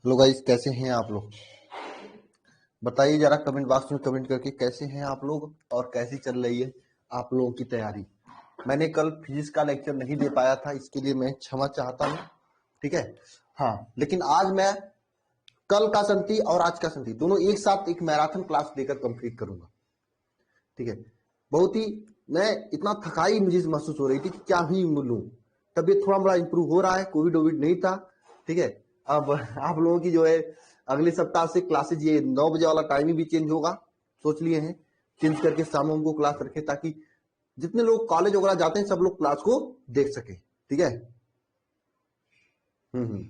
Hello guys, कैसे हैं आप लोग? बताइए जरा कमेंट बॉक्स में कमेंट करके कैसे हैं आप लोग और कैसी चल रही है आप लोगों की तैयारी। मैंने कल फिजिक्स का लेक्चर नहीं दे पाया था, इसके लिए मैं क्षमा चाहता हूँ। ठीक है। हाँ, लेकिन आज मैं कल का संति और आज का संति दोनों एक साथ एक मैराथन क्लास देकर कंप्लीट करूंगा। ठीक है। बहुत ही मैं इतना थकाई मुझे महसूस हो रही थी कि क्या ही लूं। तबीयत थोड़ा बड़ा इंप्रूव हो रहा है, कोविड वोविड नहीं था। ठीक है। अब आप लोगों की जो है अगले सप्ताह से क्लासेज ये 9 बजे वाला टाइमिंग भी चेंज होगा। सोच लिए हैं चेंज करके शाम को क्लास रखे, ताकि जितने लोग कॉलेज वगैरह जाते हैं सब लोग क्लास को देख सके। ठीक है। हम्म।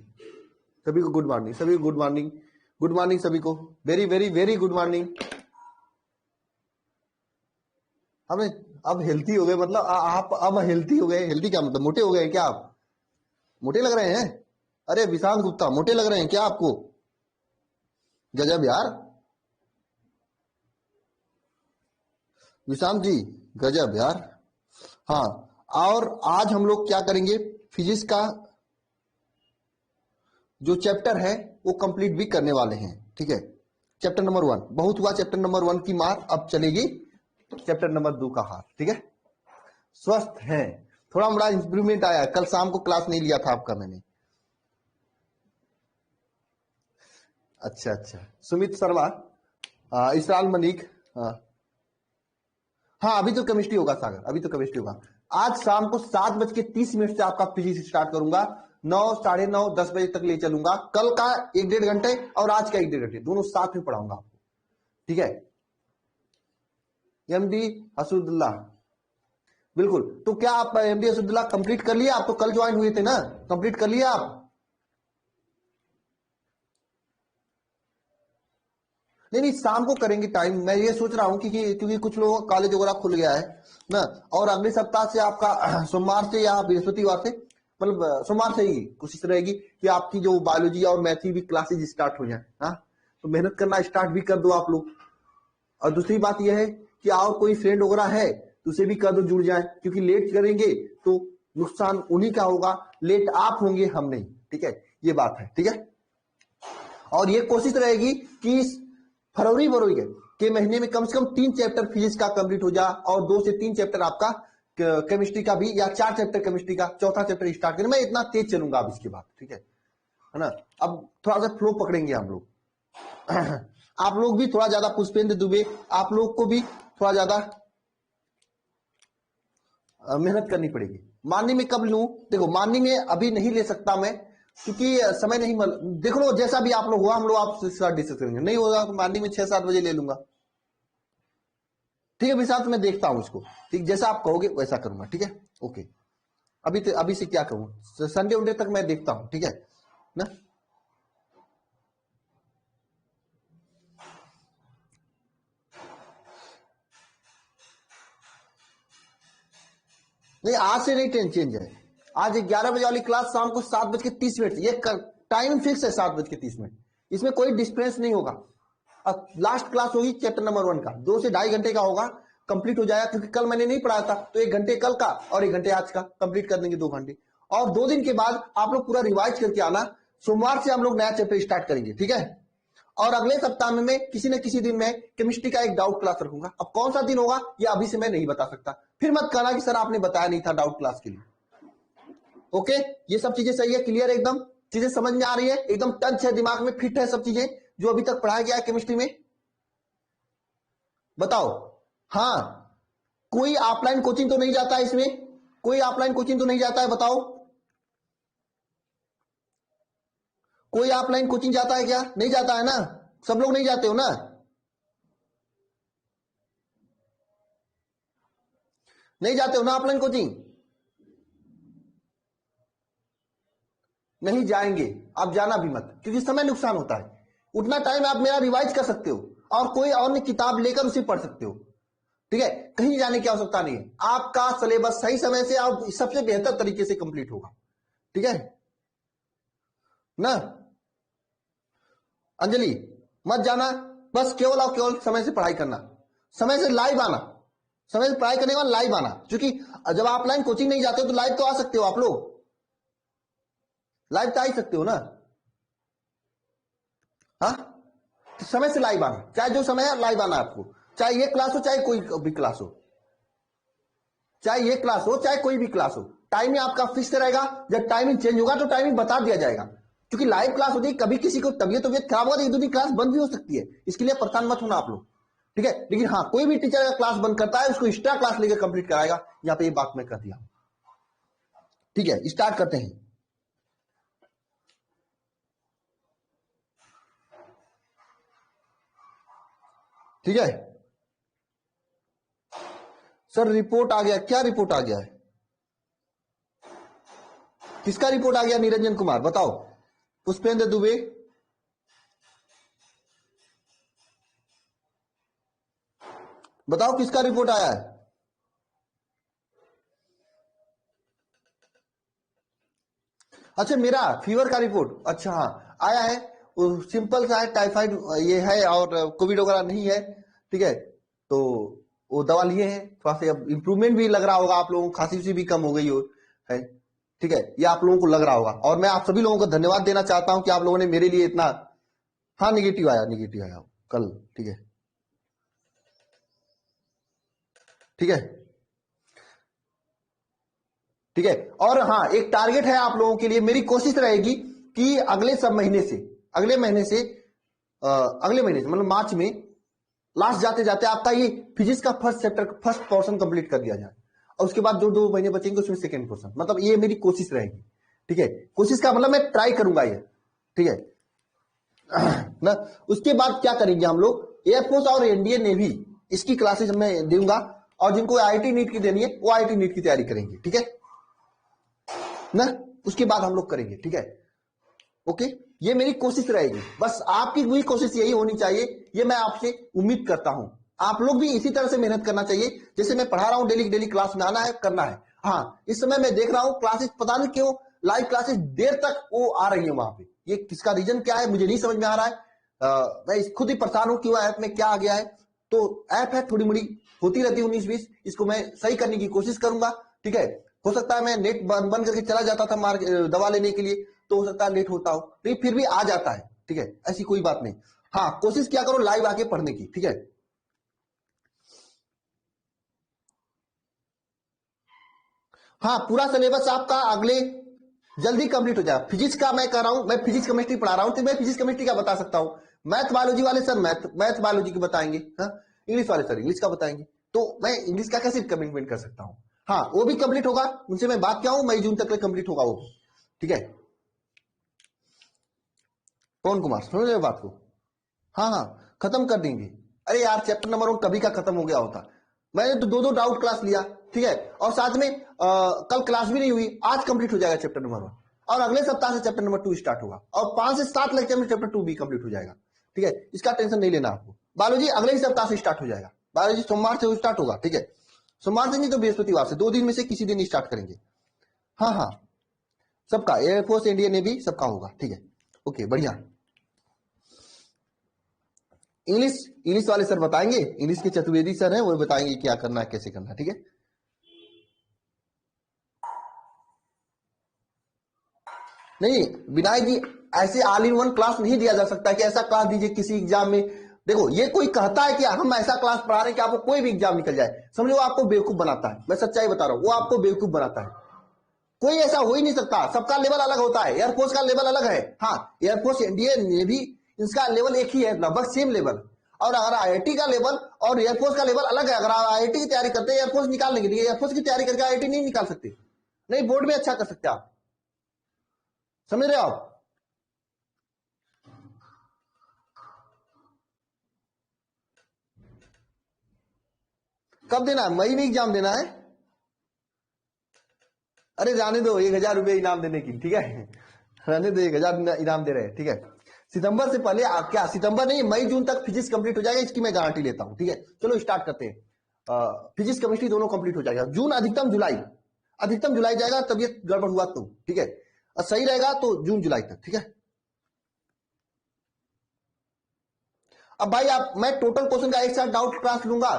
सभी को गुड मॉर्निंग, सभी को गुड मॉर्निंग। गुड मॉर्निंग सभी को। Very very very good morning. हमें अब हेल्थी हो गए, मतलब आप अब हेल्थी हो गए। हेल्थी क्या मतलब, मोटे हो गए क्या आप? मोटे लग रहे हैं? अरे विशांत गुप्ता, मोटे लग रहे हैं क्या आपको? गजब यार, विशांत जी, गजब यार। हाँ, और आज हम लोग क्या करेंगे, फिजिक्स का जो चैप्टर है वो कंप्लीट भी करने वाले हैं। ठीक है। चैप्टर नंबर 1 बहुत हुआ, चैप्टर नंबर 1 की मार अब चलेगी चैप्टर नंबर 2 का हार। ठीक है। स्वस्थ हैं, थोड़ा बड़ा इंप्रूवमेंट आया। कल शाम को क्लास नहीं लिया था आपका मैंने। अच्छा अच्छा, सुमित शर्मा, इसराल मलिक। हाँ हाँ, अभी तो केमिस्ट्री होगा सागर, अभी तो केमिस्ट्री होगा। आज शाम को 7:30 से आपका फिजिक्स स्टार्ट करूंगा। 9, 9:30, 10 बजे तक ले चलूंगा। कल का 1-1.5 घंटे और आज का 1-1.5 घंटे दोनों साथ में पढ़ाऊंगा आपको। ठीक है। एमडी असदुल्ला, बिल्कुल। तो क्या आप एमडी असदुल्ला कंप्लीट कर लिया? आप तो कल ज्वाइन हुए थे ना, कंप्लीट कर लिया आप? नहीं नहीं, शाम को करेंगे टाइम। मैं ये सोच रहा हूँ कि क्योंकि कुछ लोगों का कॉलेज वगैरह खुल गया है ना। और अगले सप्ताह से आपका सोमवार से या बृहस्पतिवार से, मतलब सोमवार से ही कोशिश रहेगी कि आपकी जो बायोलॉजी और मैथी भी क्लासेज स्टार्ट हो जाए। हाँ, तो मेहनत करना स्टार्ट भी कर दो आप लोग। और दूसरी बात यह है कि और कोई फ्रेंड वगैरह है तो उसे भी कर दो, जुड़ जाए। क्योंकि लेट करेंगे तो नुकसान उन्हीं का होगा, लेट आप होंगे, हम नहीं। ठीक है, ये बात है। ठीक है। और ये कोशिश रहेगी कि इस फरवरी फरवरी के महीने में कम से कम 3 चैप्टर फिजिक्स का कंप्लीट हो जाए और 2 से 3 चैप्टर आपका केमिस्ट्री का भी, या 4 चैप्टर केमिस्ट्री का, चौथा चैप्टर स्टार्ट करें। मैं इतना तेज चलूंगा अब इसके बाद। ठीक है ना। अब थोड़ा सा फ्लो पकड़ेंगे हम लोग। आप लोग भी थोड़ा ज्यादा, पुष्पेंद्र दुबे, आप लोग को भी थोड़ा ज्यादा मेहनत करनी पड़ेगी। मॉर्निंग में कब लूं? देखो, मॉर्निंग में अभी नहीं ले सकता मैं, क्योंकि समय नहीं मिल। देख लो, जैसा भी आप लोग हुआ हम लोग आपसे साथ डिस्कस करेंगे। नहीं होगा तो मॉर्निंग में 6-7 बजे ले लूंगा। ठीक है विशांत, मैं देखता हूं इसको। ठीक, जैसा आप कहोगे वैसा करूंगा। ठीक है, ओके। अभी से क्या कहूँ, संडे उनडे तक मैं देखता हूँ। ठीक है ना। नहीं, आज से नहीं ट्रेन चेंज है। आज 11 बजे वाली क्लास शाम को 7:30 ये टाइम फिक्स है, 7:30। इसमें कोई डिफरेंस नहीं होगा। अब लास्ट क्लास होगी चैप्टर नंबर 1 का, 2 से 2.5 घंटे का होगा, कंप्लीट हो जाएगा। क्योंकि कल मैंने नहीं पढ़ाया था, तो 1 घंटे कल का और 1 घंटे आज का कंप्लीट कर देंगे, 2 घंटे। और 2 दिन के बाद आप लोग पूरा रिवाइज करके आना। सोमवार से हम लोग नया चैप्टर स्टार्ट करेंगे। ठीक है। और अगले सप्ताह में मैं किसी न किसी दिन में केमिस्ट्री का एक डाउट क्लास रखूंगा। अब कौन सा दिन होगा ये अभी से मैं नहीं बता सकता, फिर मत कहना कि सर आपने बताया नहीं था डाउट क्लास के लिए। ओके, ये सब चीजें सही है, क्लियर एकदम? चीजें समझ में आ रही है, एकदम टच है, दिमाग में फिट है सब चीजें जो अभी तक पढ़ाया गया है केमिस्ट्री में? बताओ। हाँ, कोई ऑफलाइन कोचिंग तो नहीं जाता है इसमें? कोई ऑफलाइन कोचिंग तो नहीं जाता है? बताओ, कोई ऑफलाइन कोचिंग जाता है क्या? नहीं जाता है ना? सब लोग नहीं जाते हो ना? नहीं जाते हो ना ऑफलाइन कोचिंग? नहीं जाएंगे। आप जाना भी मत, क्योंकि समय नुकसान होता है। उतना टाइम आप मेरा रिवाइज कर सकते हो और कोई अन्य किताब लेकर उसे पढ़ सकते हो। ठीक है, कहीं जाने की आवश्यकता नहीं है। आपका सिलेबस सही समय से और सबसे बेहतर तरीके से कंप्लीट होगा। ठीक है ना। अंजलि, मत जाना। बस केवल और केवल समय से पढ़ाई करना, समय से लाइव आना, समय से पढ़ाई करने के बाद लाइव आना। क्योंकि जब आप ऑफलाइन कोचिंग नहीं जाते हो तो लाइव तो आ सकते हो आप लोग, लाइव तो आ ही सकते हो ना। समय से लाइव आना, चाहे जो समय है लाइव आना आपको, चाहे ये क्लास हो चाहे कोई भी क्लास हो, चाहे ये क्लास हो चाहे कोई भी क्लास हो, टाइमिंग आपका फिक्स रहेगा। जब टाइमिंग चेंज होगा तो टाइमिंग बता दिया जाएगा, क्योंकि लाइव क्लास होती है, कभी किसी को तबियत खराब होगा तो एक दो दिन क्लास बंद भी हो सकती है, इसके लिए परेशान मत होना आप लोग, ठीक है। लेकिन हाँ, कोई भी टीचर अगर क्लास बंद करता है उसको एक्स्ट्रा क्लास लेकर कंप्लीट कराएगा, यहाँ पे ये बात मैं कर दिया, ठीक है। स्टार्ट करते हैं। ठीक है सर, रिपोर्ट आ गया, क्या रिपोर्ट आ गया है, किसका रिपोर्ट आ गया? निरंजन कुमार बताओ। पुष्पेंद्र दुबे, बताओ किसका रिपोर्ट आया है? अच्छा, मेरा फीवर का रिपोर्ट, अच्छा हाँ आया है, वो सिंपल सा है, टाइफाइड ये है और कोविड वगैरह नहीं है, ठीक है। तो वो दवा लिए हैं, थोड़ा सा अब इंप्रूवमेंट भी लग रहा होगा आप लोगों को, खांसी उसी भी कम हो गई हो है, ठीक है, ये आप लोगों को लग रहा होगा। और मैं आप सभी लोगों को धन्यवाद देना चाहता हूं कि आप लोगों ने मेरे लिए इतना, हाँ निगेटिव आया, निगेटिव आया कल, ठीक है, ठीक है, ठीक है। और हाँ, एक टारगेट है आप लोगों के लिए, मेरी कोशिश रहेगी कि अगले सब महीने से, अगले महीने से अगले महीने से मतलब मार्च में लास्ट जाते जाते आपका ये फिजिक्स का first chapter, first portion complete कर दिया जाए, और उसके बाद जो 2 महीने बचेंगे उसमें सेकेंड पोर्शन, मतलब ये मेरी कोशिश रहेगी, ठीक है। कोशिश का मतलब मैं ट्राई करूंगा ये, ठीक है ना। उसके बाद क्या करेंगे हम लोग, एयरफोर्स और इंडियन नेवी इसकी क्लासेस मैं दूंगा, और जिनको आईआईटी नीट की देनी है वो आईआईटी नीट की तैयारी करेंगे, ठीक है ना। उसके बाद हम लोग करेंगे, ठीक है, ओके। ये मेरी कोशिश रहेगी, बस आपकी भी कोशिश यही होनी चाहिए, ये मैं आपसे उम्मीद करता हूं। आप लोग भी इसी तरह से मेहनत करना चाहिए, जैसे मैं पढ़ा रहा हूं, डेली डेली क्लास में आना है, करना है। हाँ, इस समय मैं देख रहा हूं क्लासेस पता नहीं क्यों लाइव क्लासेस देर तक वो आ रही है वहां पे, ये किसका रीजन क्या है मुझे नहीं समझ में आ रहा है। मैं खुद ही परेशान हूं कि वह ऐप में क्या आ गया है। तो ऐप है थोड़ी मोड़ी होती रहती है 19-20, इसको मैं सही करने की कोशिश करूंगा, ठीक है। हो सकता है मैं नेट बंद करके चला जाता था दवा लेने के लिए, तो हो सकता है लेट होता हो, लेकिन फिर भी आ जाता है, ठीक है, ऐसी कोई बात नहीं। हाँ, कोशिश क्या करो लाइव आके पढ़ने की, ठीक है। हाँ, पूरा सिलेबस आपका अगले जल्दी कंप्लीट हो जाएगा। फिजिक्स का मैं कर रहा हूं, मैं फिजिक्स केमिस्ट्री पढ़ा रहा हूं, तो मैं फिजिक्स केमिस्ट्री का बता सकता हूं। मैथ बायोलॉजी वाले सर मैथ बायोलॉजी की बताएंगे, हाँ। इंग्लिश वाले सर इंग्लिश का बताएंगे, तो मैं इंग्लिश का कैसे कमिटमेंट कर सकता हूं। हाँ, वो भी कंप्लीट होगा, उनसे मैं बात किया हूं, मई जून तक कंप्लीट होगा वो, ठीक है। पवन कुमार समझ रहे हो बात को? हाँ हाँ, खत्म कर देंगे। अरे यार, चैप्टर नंबर 1 कभी का खत्म हो गया होता, मैंने तो दो दो डाउट क्लास लिया, ठीक है। और साथ में कल क्लास भी नहीं हुई, आज कंप्लीट हो जाएगा चैप्टर नंबर 1, और अगले सप्ताह से चैप्टर नंबर 2 स्टार्ट होगा, और 5 से 7 लेक्चर में चैप्टर 2 भी कंप्लीट हो जाएगा, ठीक है। इसका टेंशन नहीं लेना आपको। बायोलॉजी अगले ही सप्ताह से स्टार्ट हो जाएगा, बायोलॉजी सोमवार से स्टार्ट होगा, ठीक है। सोमवार से नहीं तो बृहस्पतिवार से, 2 दिन में से किसी दिन स्टार्ट करेंगे। हाँ हाँ, सबका, एयरफोर्स इंडियन नेवी सबका होगा, ठीक है, ओके बढ़िया। इंग्लिश इंग्लिश वाले सर बताएंगे, इंग्लिश के चतुर्वेदी सर हैं, वो बताएंगे क्या करना है कैसे करना है, ठीक है। नहीं विनायक जी, ऐसे ऑल इन वन क्लास नहीं दिया जा सकता कि ऐसा क्लास दीजिए किसी एग्जाम में। देखो, ये कोई कहता है कि हम ऐसा क्लास पढ़ा रहे हैं कि आपको कोई भी एग्जाम निकल जाए, समझो वो आपको बेवकूफ बनाता है, मैं सच्चाई बता रहा हूं, वो आपको बेवकूफ बनाता है। कोई ऐसा हो ही नहीं सकता, सबका लेवल अलग होता है, एयरफोर्स का लेवल अलग है, हाँ, एयरफोर्स इंडियन नेवी इसका लेवल एक ही है, लगभग सेम लेवल। और अगर आईआईटी का लेवल और एयरफोर्स का लेवल अलग है, अगर आप आईआईटी की तैयारी करते हैं एयरफोर्स निकालने के लिए, एयरफोर्स की तैयारी करके आईआईटी नहीं निकाल सकते, नहीं बोर्ड में अच्छा कर सकते आप, समझ रहे हो आप? कब देना है? मई में एग्जाम देना है? अरे जाने दो, 1,000 रुपये इनाम देने की, ठीक है, रहने दो, 1,000 इनाम दे रहे हैं, ठीक है। सितंबर से पहले क्या सितंबर नहीं, मई जून तक फिजिक्स कंप्लीट हो जाएगा, इसकी मैं गारंटी लेता हूं, ठीक है। चलो स्टार्ट करते हैं। फिजिक्स केमिस्ट्री दोनों कंप्लीट हो जाएगा, जून अधिकतम जुलाई, अधिकतम जुलाई जाएगा, तबियत गड़बड़ हुआ तो, ठीक है, और सही रहेगा तो जून जुलाई तक, ठीक है। अब भाई आप, मैं टोटल क्वेश्चन का एक साथ डाउट क्लास लूंगा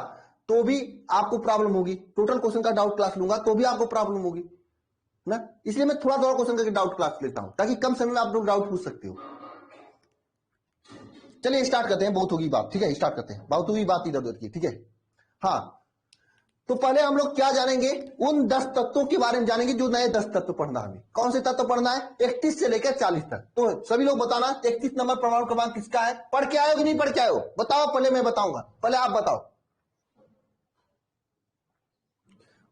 तो भी आपको प्रॉब्लम होगी, टोटल क्वेश्चन का डाउट क्लास लूंगा तो भी आपको प्रॉब्लम होगी ना, इसलिए मैं थोड़ा थोड़ा क्वेश्चन करके डाउट क्लास लेता हूं, ताकि कम समय में आप लोग डाउट पूछ सकते हो। चलिए स्टार्ट करते हैं, बहुत होगी बात, ठीक है, स्टार्ट करते हैं, बहुत होगी बात इधर उधर की, ठीक है। हाँ, तो पहले हम लोग क्या जानेंगे, उन 10 तत्वों के बारे में जानेंगे जो नए 10 तत्व पढ़ना है हमें। कौन से तत्व पढ़ना है? 31 से लेकर 40 तक। तो सभी लोग बताना 31 नंबर परमाणु क्रमांक किसका है? पढ़ के आए हो कि नहीं पढ़ के आए हो? बताओ, पहले मैं बताऊंगा, पहले आप बताओ,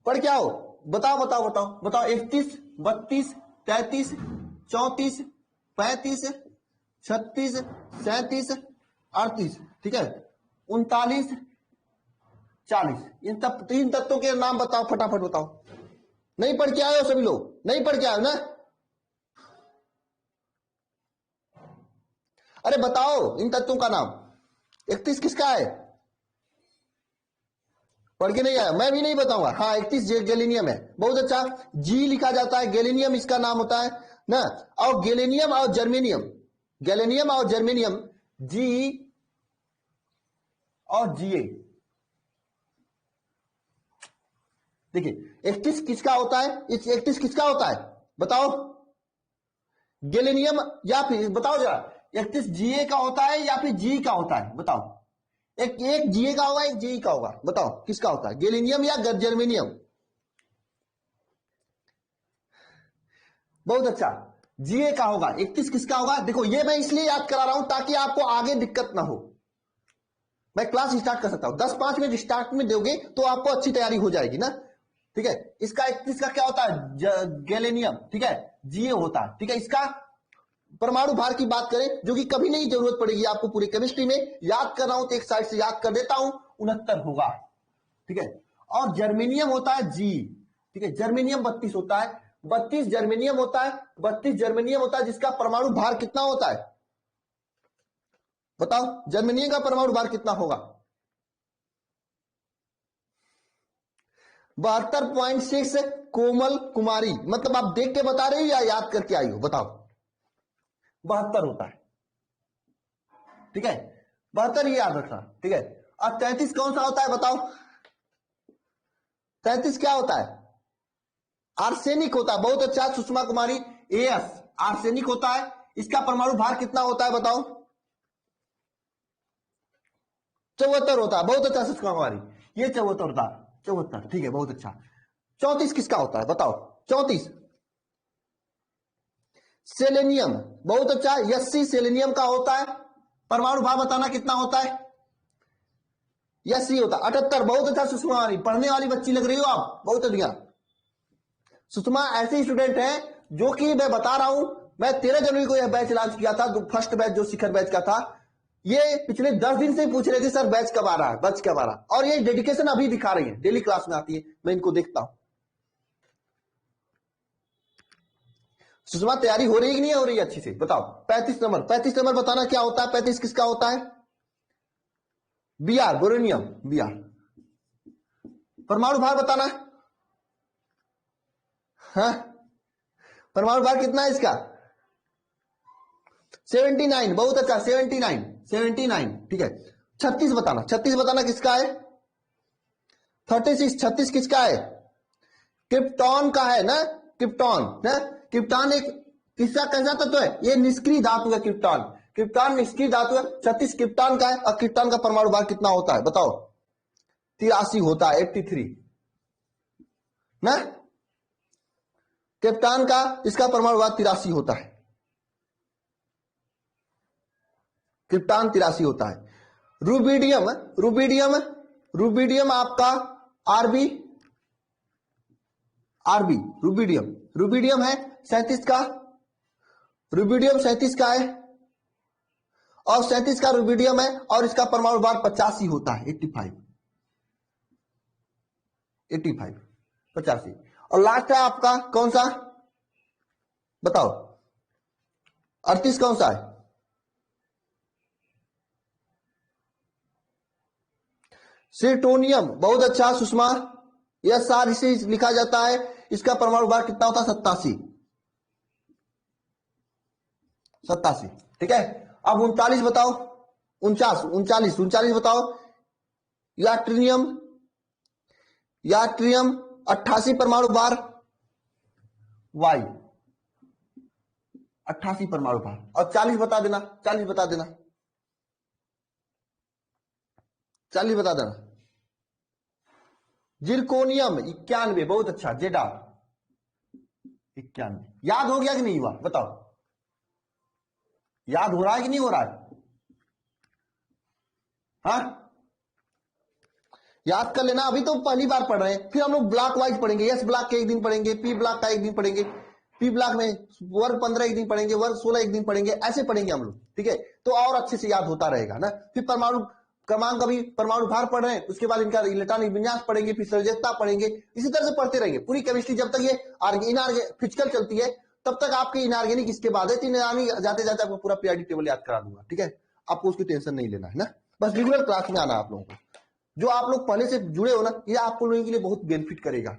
पढ़ के आओ, बताओ बताओ बताओ बताओ। 31, 32, 33, 34, 35, 36, 37, 38, ठीक है, 39, 40। इन तीन तत्वों के नाम बताओ, फटाफट बताओ। नहीं पढ़ के आए हो सभी लोग? नहीं पढ़ के आए हो ना? अरे बताओ इन तत्वों का नाम। 31 किसका है? पढ़ के नहीं आया? मैं भी नहीं बताऊंगा। हाँ, 31 गैलेनियम है, बहुत अच्छा। जी लिखा जाता है, गैलेनियम इसका नाम होता है ना। और गैलेनियम और जर्मेनियम, गैलेनियम और जर्मेनियम, जी और जीए। देखिए 31 किसका होता है? 31 किसका होता है बताओ? गैलेनियम, या फिर बताओ जरा, 31 जीए का होता है या फिर जी का होता है? बताओ। एक जीए का होगा, एक जी का होगा, बताओ किसका होता है, गैलेनियम या जर्मेनियम? बहुत अच्छा, जीए का होगा। 31 किसका होगा? देखो ये मैं इसलिए याद करा रहा हूं ताकि आपको आगे दिक्कत ना हो, मैं क्लास स्टार्ट कर सकता हूं। 10-5 मिनट स्टार्ट में दोगे तो आपको अच्छी तैयारी हो जाएगी ना, ठीक है। इसका 31 का क्या होता है? गैलेनियम, ठीक है, जीए होता है, ठीक है। इसका परमाणु भार की बात करें, जो कि कभी नहीं जरूरत पड़ेगी आपको पूरी केमिस्ट्री में, याद कर रहा हूं तो एक साइड से याद कर देता हूं, 69 होगा, ठीक है। और जर्मेनियम होता है जी, ठीक है, जर्मेनियम 32 होता है, 32 जर्मेनियम होता है, 32 जर्मेनियम होता है, जिसका परमाणु भार कितना होता है बताओ? जर्मेनियम का परमाणु भार कितना होगा? 72.6 कोमल कुमारी। मतलब आप देख के बता रहे हो या याद करके आई हो? बताओ। 72 होता है, ठीक है, 72 ही याद रखना, ठीक है। और 33 कौन सा होता है बताओ? 33 क्या होता है? आर्सेनिक होता है, बहुत अच्छा सुषमा कुमारी, एस आर्सेनिक होता है। इसका परमाणु भार कितना होता है बताओ? 74 होता है, बहुत अच्छा सुषमा कुमारी, ये 74 होता है, 74, ठीक है, बहुत अच्छा। 34 किसका होता है बताओ? 34 सेलेनियम, बहुत अच्छा, 80 सेलेनियम का होता है। परमाणु भार बताना कितना होता है? 80 होता है। 78, बहुत अच्छा सुषमा कुमारी, पढ़ने वाली बच्ची लग रही हो आप, बहुत बढ़िया। सुषमा ऐसे स्टूडेंट है जो कि मैं बता रहा हूं, मैं 13 जनवरी को यह बैच लॉन्च किया था, फर्स्ट बैच जो शिखर बैच का था। ये पिछले 10 दिन से पूछ रहे थे सर बैच कब आ रहा है, बैच कब आ रहा है, और ये डेडिकेशन अभी दिखा रही है, डेली क्लास में आती है, मैं इनको देखता हूं। सुषमा तैयारी हो रही है कि नहीं हो रही है अच्छी से? बताओ। 35 नंबर, 35 नंबर बताना क्या होता है? 35 किसका होता है? बीआर, बोरोनियम, बीआर। परमाणु भार बताना, हाँ, परमाणु भार कितना है इसका? 79, बहुत अच्छा, 79, 79, ठीक है। 36 बताना, 36 बताना किसका है? 36, 36 किसका है? क्रिप्टॉन का है ना, क्रिप्टॉन ना। क्रिप्टॉन एक किसका कैसा तत्व है? ये निष्क्रिय धातु है, क्रिप्टॉन, क्रिप्टॉन निष्क्रिय धातु है। 36 क्रिप्टॉन का है, और क्रिप्टॉन का परमाणु भार कितना होता है बताओ? 83 होता है, 83 ना। क्रिप्टॉन का इसका परमाणु भार 83 होता है, क्रिप्टॉन 83 होता है। रूबिडियम, रूबिडियम, रूबिडियम आपका आरबी, आरबी रूबिडियम, रूबिडियम है 37 का, रूबिडियम 37 का है, और 37 का रूबिडियम है, और इसका परमाणु भार 85 होता है, 85, 85, 85। और लास्ट है आपका कौन सा बताओ? 38 कौन सा है? सिर्टोनियम, बहुत अच्छा सुषमा, यह सार इसे लिखा जाता है। इसका परमाणु भार कितना होता है? 87, 87, ठीक है। अब 39 बताओ, 49, 39, 39 बताओ। याट्रियम, याट्रियम 88 परमाणु भार, वाई 88 परमाणु भार। और 40 बता देना, 40 बता देना। चालीस बता देना। जिरकोनियम 91, बहुत अच्छा। जेडार 91। याद हो गया कि नहीं हुआ बताओ? याद हो रहा है कि नहीं हो रहा है? हाँ, याद कर लेना। अभी तो पहली बार पढ़ रहे हैं, फिर हम लोग ब्लॉक वाइज पढ़ेंगे। एस ब्लॉक के एक दिन पढ़ेंगे, पी ब्लॉक का एक दिन पढ़ेंगे, पी ब्लॉक में वर्ग 15 एक दिन पढ़ेंगे, वर्ग 16 एक दिन पढ़ेंगे, ऐसे पढ़ेंगे हम लोग, ठीक है? तो और अच्छे से याद होता रहेगा ना। फिर परमाणु क्रमांक, अभी परमाणु भार पढ़ रहे हैं, उसके बाद इनका इलेक्ट्रॉनिक विन्यास पढ़ेंगे, फिर संयोजकता पढ़ेंगे। इसी तरह से पढ़ते रहेंगे पूरी केमिस्ट्री। जब तक ये फिजिकल चलती है तब तक आपके इनऑर्गेनिक इसके बाद है। तो इनऑर्गेनिक जाते जाते आपको पूरा पीरियोडिक टेबल याद करा दूंगा, ठीक है? आपको उसकी टेंशन नहीं लेना है ना। बस रेगुलर क्लास में आना आप लोगों को। जो आप लोग पहले से जुड़े हो ना, ये आपको लोगों के लिए बहुत बेनिफिट करेगा।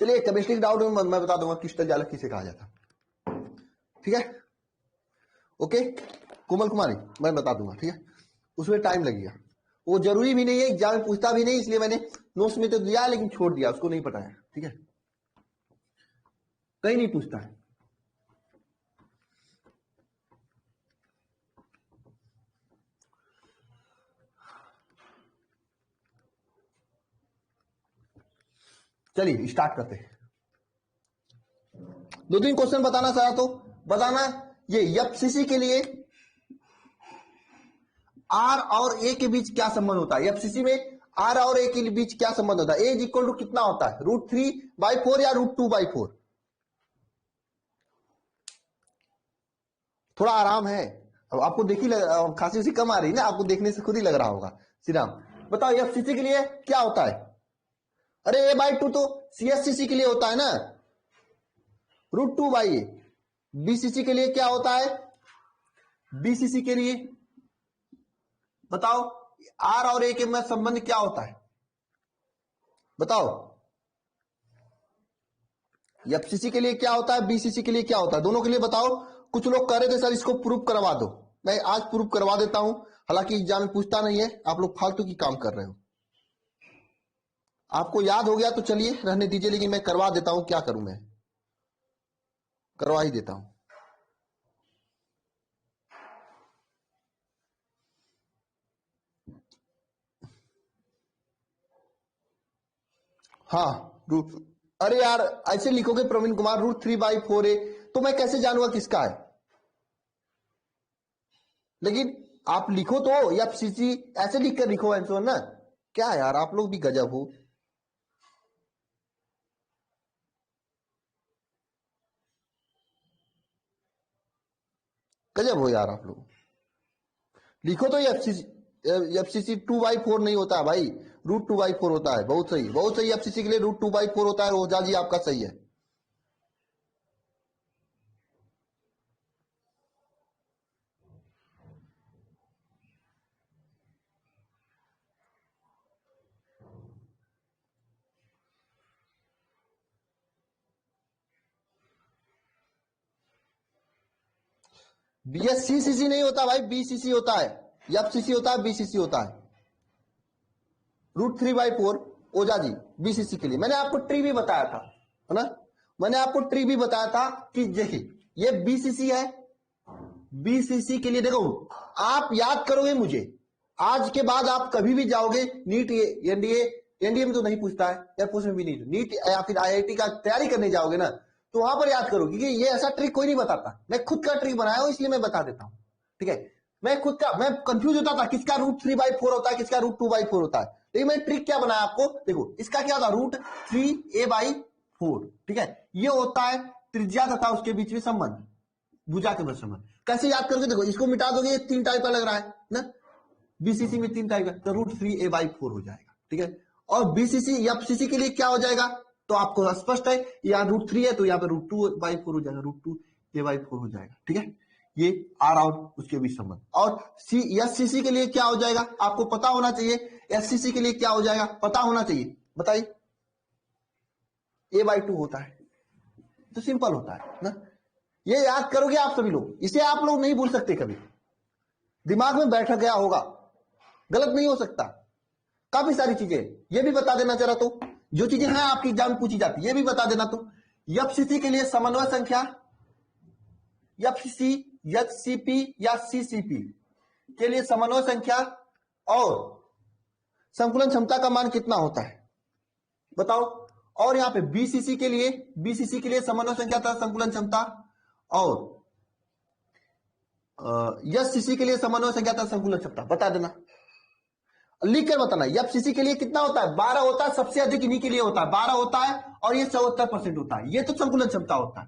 चलिए, केमिस्ट्री के डाउट में मैं बता दूंगा क्रिस्टल जालक किसे कहा जाता, ठीक है? ओके, कोमल कुमारी मैं बता दूंगा, ठीक है? उसमें टाइम लगेगा, वो जरूरी भी नहीं है, एग्जाम में पूछता भी नहीं, इसलिए मैंने नोट्स में तो दिया है लेकिन छोड़ दिया, उसको नहीं पता है, ठीक है? कहीं नहीं पूछता है। चलिए स्टार्ट करते हैं। 2-3 क्वेश्चन बताना चाहा तो बताना। ये एफसीसी के लिए आर और ए के बीच क्या संबंध होता है? एफसीसी में आर और ए के बीच क्या संबंध होता है? ए इज इक्वल टू कितना होता है? √3/4 या √2/4? थोड़ा आराम है। अब आपको देखी खांसी उसी कम आ रही है ना, आपको देखने से खुद ही लग रहा होगा। श्री राम, बताओ एफसीसी के लिए क्या होता है? अरे a/2 तो सीएससीसी के लिए होता है ना, √2/a। बीसीसी के लिए क्या होता है? बीसीसी के लिए बताओ आर और ए के में संबंध क्या होता है? बताओ एफसीसी के लिए क्या होता है, बीसीसी के लिए क्या होता है? दोनों के लिए बताओ। कुछ लोग कह रहे थे सर इसको प्रूफ करवा दो, मैं आज प्रूफ करवा देता हूं। हालांकि एग्जाम में पूछता नहीं है, आप लोग फालतू की काम कर रहे हो। आपको याद हो गया तो चलिए रहने दीजिए, लेकिन मैं करवा देता हूं। क्या करूं, मैं करवा ही देता हूं। हाँ, अरे यार ऐसे लिखोगे प्रवीण कुमार √3/4a, तो मैं कैसे जानूंगा किसका है? लेकिन आप लिखो तो एफसीसी ऐसे लिख कर लिखो आंसर ना। क्या यार आप लोग भी गजब हो। गजब हो यार आप लोग। लिखो तो एफसीसी 2/4 नहीं होता है भाई, √2/4 होता है। बहुत सही, बहुत सही। एफसीसी के लिए √2/4 होता है। ओझा जी आपका सही है। बीएससीसीसी नहीं होता भाई, बीसीसी होता है। एफसीसी होता है, बीसीसी होता है। √3/4 ओझा जी बीसीसी के लिए। मैंने आपको ट्री भी बताया था, है ना? मैंने आपको ट्री भी बताया था कि देखिए ये बीसीसी है। बीसीसी के लिए देखो, आप याद करोगे मुझे, आज के बाद आप कभी भी जाओगे नीट, एनडीए में तो नहीं पूछता है, एयरफोर्स में भी नहीं, नीट या फिर आईआईटी का तैयारी करने जाओगे ना, तो वहां पर याद करो, क्योंकि ये ऐसा ट्रिक कोई नहीं बताता। मैं खुद का ट्रिक बनाया हूं, इसलिए मैं बता देता हूं, ठीक है? मैं कंफ्यूज होता था किसका √3/4 होता है, किसका √2/4 होता है। लेकिन मैं ट्रिक क्या बनाया आपको, देखो इसका क्या होता है, √3a/4, ठीक है? ये होता है त्रिज्या तथा उसके बीच में संबंध, भुजा के बीच संबंध। कैसे याद करोगे? देखो इसको मिटा दोगे, ये 3 टाइप का लग रहा है ना, बीसीसी में 3 टाइप का, तो √3a/4 हो जाएगा, ठीक है? और बीसीसी एफसीसी के लिए क्या हो जाएगा, तो आपको स्पष्ट है, यहाँ √3 है तो यहाँ पे √2/4 हो जाएगा, √2a/4 हो जाएगा, ठीक है? ये आर और उसके बीच संबंध। और एससीसी के लिए क्या हो जाएगा, आपको पता होना चाहिए। एससीसी के लिए क्या हो जाएगा, पता होना चाहिए, बताइए। a/2 होता है, तो सिंपल होता है ना। ये याद करोगे आप सभी लोग, इसे आप लोग नहीं भूल सकते, कभी दिमाग में बैठ गया होगा, गलत नहीं हो सकता। काफी सारी चीजें ये भी बता देना जरा, तो जो चीजें हैं आपकी एग्जाम में पूछी जाती है ये भी बता देना। तो एफसीसी के लिए समन्वय संख्या एफसीसी, एचसीपी या सीसीपी के लिए समन्वय संख्या और संकुलन क्षमता का मान कितना होता है बताओ। और यहां पे बीसीसी के लिए समन्वय संख्या था संकुलन क्षमता, और एचसीसी के लिए समन्वय संख्या था संकुलन क्षमता। बता देना, लिख कर बताना। एफसीसी के लिए कितना होता है? 12 होता है, सबसे अधिक इन्हीं के लिए होता है, 12 होता है, और ये 74% होता है। ये तो संकुलन क्षमता होता है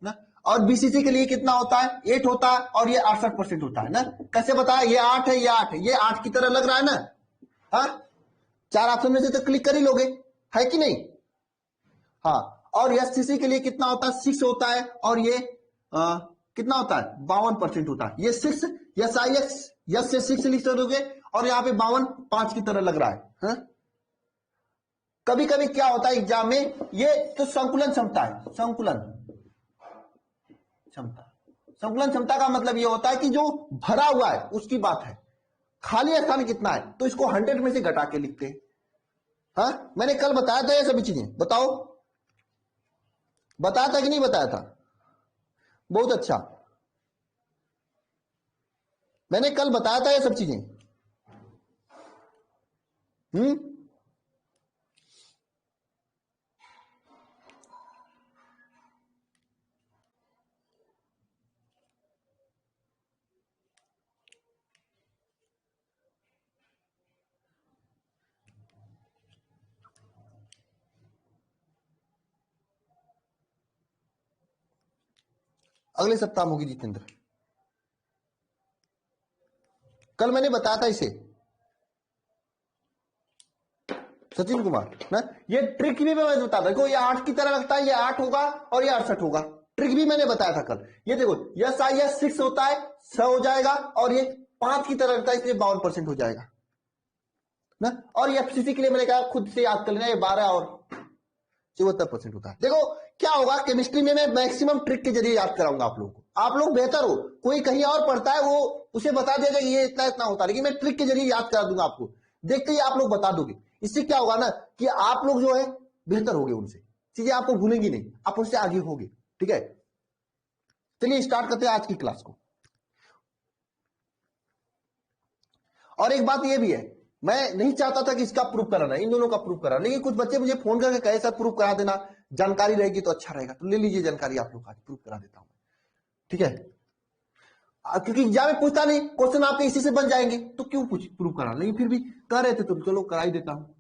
ना। और बीसीसी के लिए कितना होता है? 8 होता है, और ये 68% होता है ना। कैसे बताया? ये 8 है, ये 8 है, ये 8 की तरह लग रहा है ना। हाँ, 4 ऑप्शन में से तो क्लिक कर ही लोगे, है कि नहीं? हाँ, और एचसीसी के लिए कितना होता है? 6 होता है, और ये कितना होता है? 52% होता है। ये 6 यस आई एक्स यस से 6 लिख दोगे, और यहां पे 52 5 की तरह लग रहा है। हाँ? कभी कभी क्या होता है एग्जाम में, ये तो संकुलन क्षमता है, संकुलन क्षमता का मतलब ये होता है कि जो भरा हुआ है उसकी बात है, खाली स्थान कितना है, तो इसको 100 में से घटा के लिखते हैं। हाँ, मैंने कल बताया था ये सभी चीजें, बताओ बताया था कि नहीं बताया था? बहुत अच्छा, मैंने कल बताया था ये सब चीजें। अगले सप्ताह में होगी जितेंद्र, कल मैंने बताया था इसे, सचिन कुमार ना। ये ट्रिक भी मैं बता था, देखो ये 8 की तरह लगता है, ये 8 होगा और ये 68 होगा। ट्रिक भी मैंने बताया था कल। ये देखो यस आई एस 6 होता है, 100 हो जाएगा, और ये 5 की तरह लगता है, इसलिए 52% हो जाएगा ना। और ये एफसीसी के लिए मैंने कहा खुद से याद कर लेना, ये 12 और 74% होता है। देखो क्या होगा, केमिस्ट्री में मैं मैक्सिमम ट्रिक के जरिए याद कराऊंगा आप लोगों को। आप लोग बेहतर हो, कोई कहीं और पढ़ता है वो उसे बता देगा ये इतना इतना होता है, लेकिन मैं ट्रिक के जरिए याद करा दूंगा आपको, देखते ही आप लोग बता दोगे। इससे क्या होगा ना कि आप लोग जो है बेहतर होगे, उनसे चीजें आपको भूलेंगी नहीं, आप उनसे आगे होगे। ठीक है, चलिए स्टार्ट करते हैं आज की क्लास को। और एक बात यह भी है, मैं नहीं चाहता था कि इसका प्रूफ कराना, इन दोनों का प्रूफ कराना, लेकिन कुछ बच्चे मुझे फोन करके कहे सर प्रूफ करा देना, जानकारी रहेगी तो अच्छा रहेगा। तो ले लीजिए जानकारी, आप लोग आज प्रूफ करा देता हूं। ठीक है, क्योंकि एग्जाम में पूछता नहीं, क्वेश्चन आपके इसी से बन जाएंगे, तो क्यों कुछ प्रूफ करा, लेकिन फिर भी कह रहे थे तो चलो करा ही देता हूं।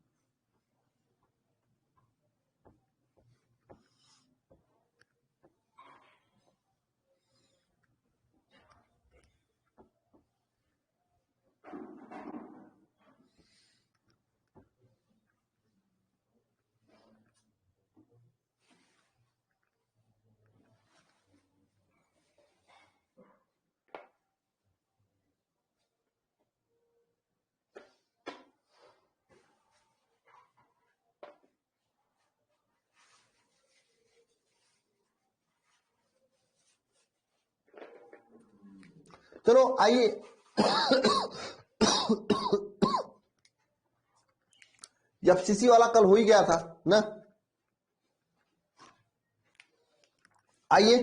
चलो आइए, एफसीसी वाला कल हो ही गया था ना। आइए,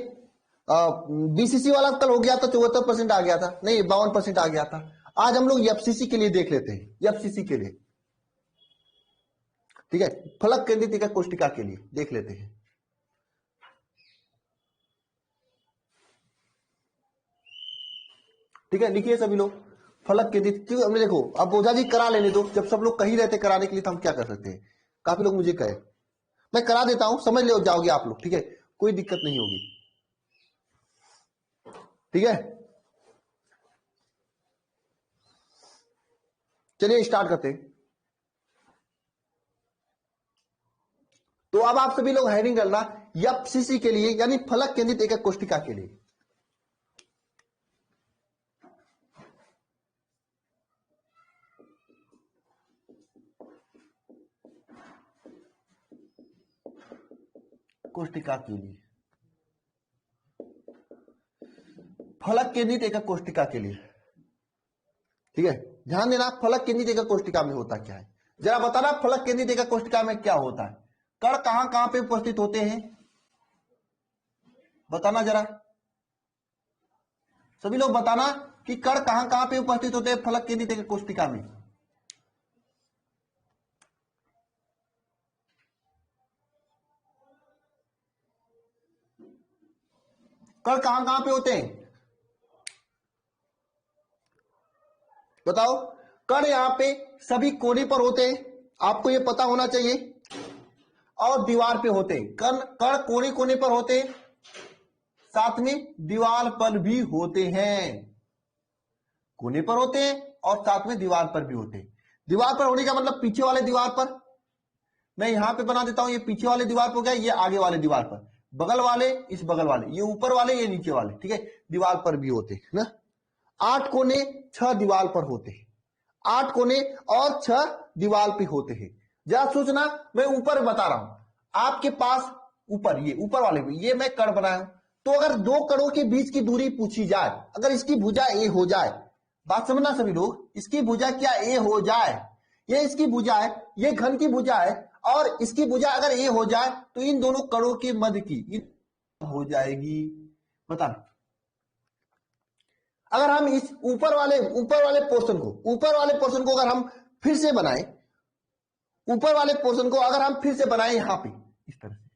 बीसीसी वाला कल हो गया था, 74% आ गया था, नहीं 52% आ गया था। आज हम लोग एफसीसी के लिए देख लेते हैं, एफसीसी के लिए। ठीक है, फलक केंद्रित एकाग्र कोशिका के लिए देख लेते हैं। ठीक है, लिखिए सभी लोग, फलक केंद्रित। क्यों हमने देखो, अब ओझा जी करा लेने दो, जब सब लोग कहीं रहते कराने के लिए तो हम क्या कर सकते हैं। काफी लोग मुझे कहे, मैं करा देता हूं, समझ ले जाओगे आप लोग। ठीक है, कोई दिक्कत नहीं होगी। ठीक है, चलिए स्टार्ट करते हैं। तो अब आप सभी लोग हेडिंग करना एफसीसी के लिए, यानी फलक केंद्रित एकाग्र कोशिका के लिए। कोशिका के लिए, फलक केंद्रित एकाग्र कोशिका के लिए। ठीक है, ध्यान देना, फलक केंद्रित एकाग्र कोशिका में होता क्या है, जरा बताना। फलक केंद्रित एकाग्र कोशिका में क्या होता है, कण कहां कहां पे उपस्थित होते हैं, बताना जरा। सभी लोग बताना कि कण कहां कहां पे उपस्थित होते हैं फलक के नीचे के कोष्टिका में। कण कहां कहां पे होते हैं बताओ। कण यहां पे सभी कोने पर होते हैं, आपको यह पता होना चाहिए, और दीवार पे होते हैं। कण कण कोने कोने पर होते हैं, साथ में दीवार पर भी होते हैं। कोने पर होते हैं और साथ में दीवार पर भी होते हैं। दीवार पर होने का मतलब पीछे वाले दीवार पर, मैं यहां पे बना देता हूं, ये पीछे वाले दीवार पर हो गया, ये आगे वाले दीवार पर, बगल वाले, इस बगल वाले, ये ऊपर वाले, ये नीचे वाले, ठीक है, दीवार पर भी होते हैं ना। 8 कोने 6 दीवार पर होते हैं, 8 कोने और 6 दीवार पे होते हैं। जरा सोचना, मैं ऊपर बता रहा हूं, आपके पास ऊपर, ये ऊपर वाले पे ये मैं कण बनाया हूं, तो अगर दो कणों के बीच की दूरी पूछी जाए, अगर इसकी भुजा ए हो जाए, बात समझना सभी लोग, इसकी भुजा क्या ए हो जाए, ये इसकी भुजा है, ये घन की भुजा है, और इसकी भुजा अगर ए हो जाए तो इन दोनों कणों के मध्य की हो जाएगी। बताना, अगर हम इस ऊपर वाले पोर्शन को अगर हम फिर से बनाएं, ऊपर वाले पोर्शन को अगर हम फिर से बनाएं यहां पे, इस तरह से,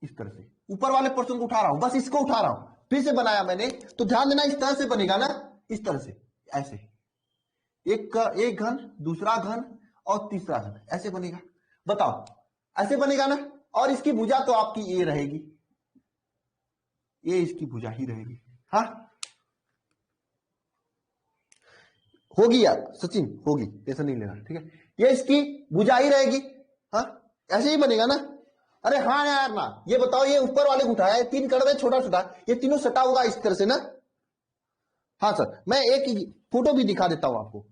इस तरह से ऊपर वाले पोर्शन को उठा रहा हूं, बस इसको उठा रहा हूं, फिर से बनाया मैंने, तो ध्यान देना इस तरह से बनेगा ना, इस तरह से, ऐसे एक घन, दूसरा घन और तीसरा घन, ऐसे बनेगा। बताओ, ऐसे बनेगा ना, और इसकी भुजा तो आपकी ए रहेगी, ये इसकी भुजा ही रहेगी। हाँ, होगी यार सचिन, होगी, टेंशन नहीं लेना, ठीक है, ये इसकी भुजा ही रहेगी। हाँ, ऐसे ही बनेगा ना। अरे हाँ यार ना, ये बताओ, ये ऊपर वाले को उठाया है, 3 कण में छोटा छोटा, ये तीनों सटा होगा इस तरह से ना। हाँ सर, मैं एक फोटो भी दिखा देता हूं आपको।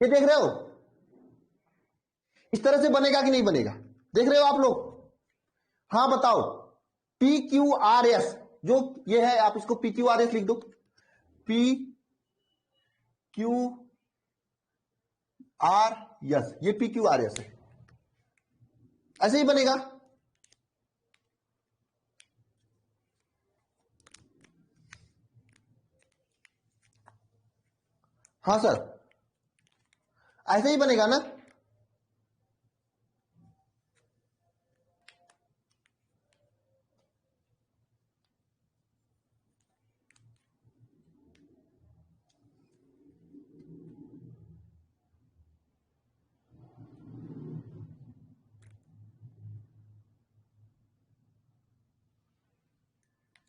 ये देख रहे हो, इस तरह से बनेगा कि नहीं बनेगा, देख रहे हो आप लोग। हाँ बताओ, पी क्यू आर एस, जो ये है, आप इसको पी क्यू आर एस लिख दो, पी क्यू आर एस, ये पी क्यू आर एस है, ऐसे ही बनेगा। हाँ सर, ऐसे ही बनेगा ना।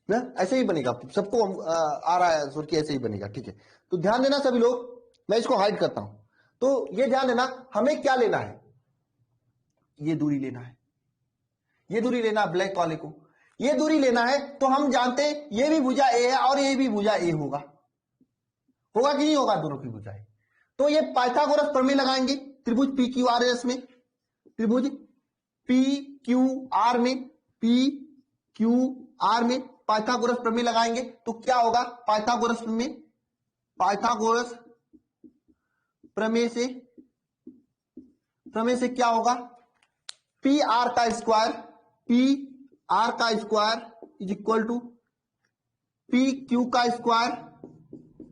ना ऐसे ही बनेगा, सबको आ रहा है सुर की, ऐसे ही बनेगा, ठीक है। तो ध्यान देना सभी लोग, मैं इसको हाइड करता हूं, तो ये ध्यान देना, हमें क्या लेना है, ये दूरी लेना है, ये दूरी लेना है ब्लैक वाले को, ये दूरी लेना है, तो हम जानते हैं ये भी भुजा ए है और ये भी भुजा ए होगा, होगा कि नहीं होगा, दोनों की भुजाएं। तो ये पाइथागोरस प्रमेय लगाएंगे त्रिभुज पी क्यू आर एस में, त्रिभुज पी क्यू आर में, पी क्यू आर में पाइथागोरस प्रमेय लगाएंगे, तो क्या होगा, पाइथागोरस प्रमेय, पाइथागोरस प्रमेय से क्या होगा, पी आर का स्क्वायर, पी आर का square is equal to P Q का स्क्वायर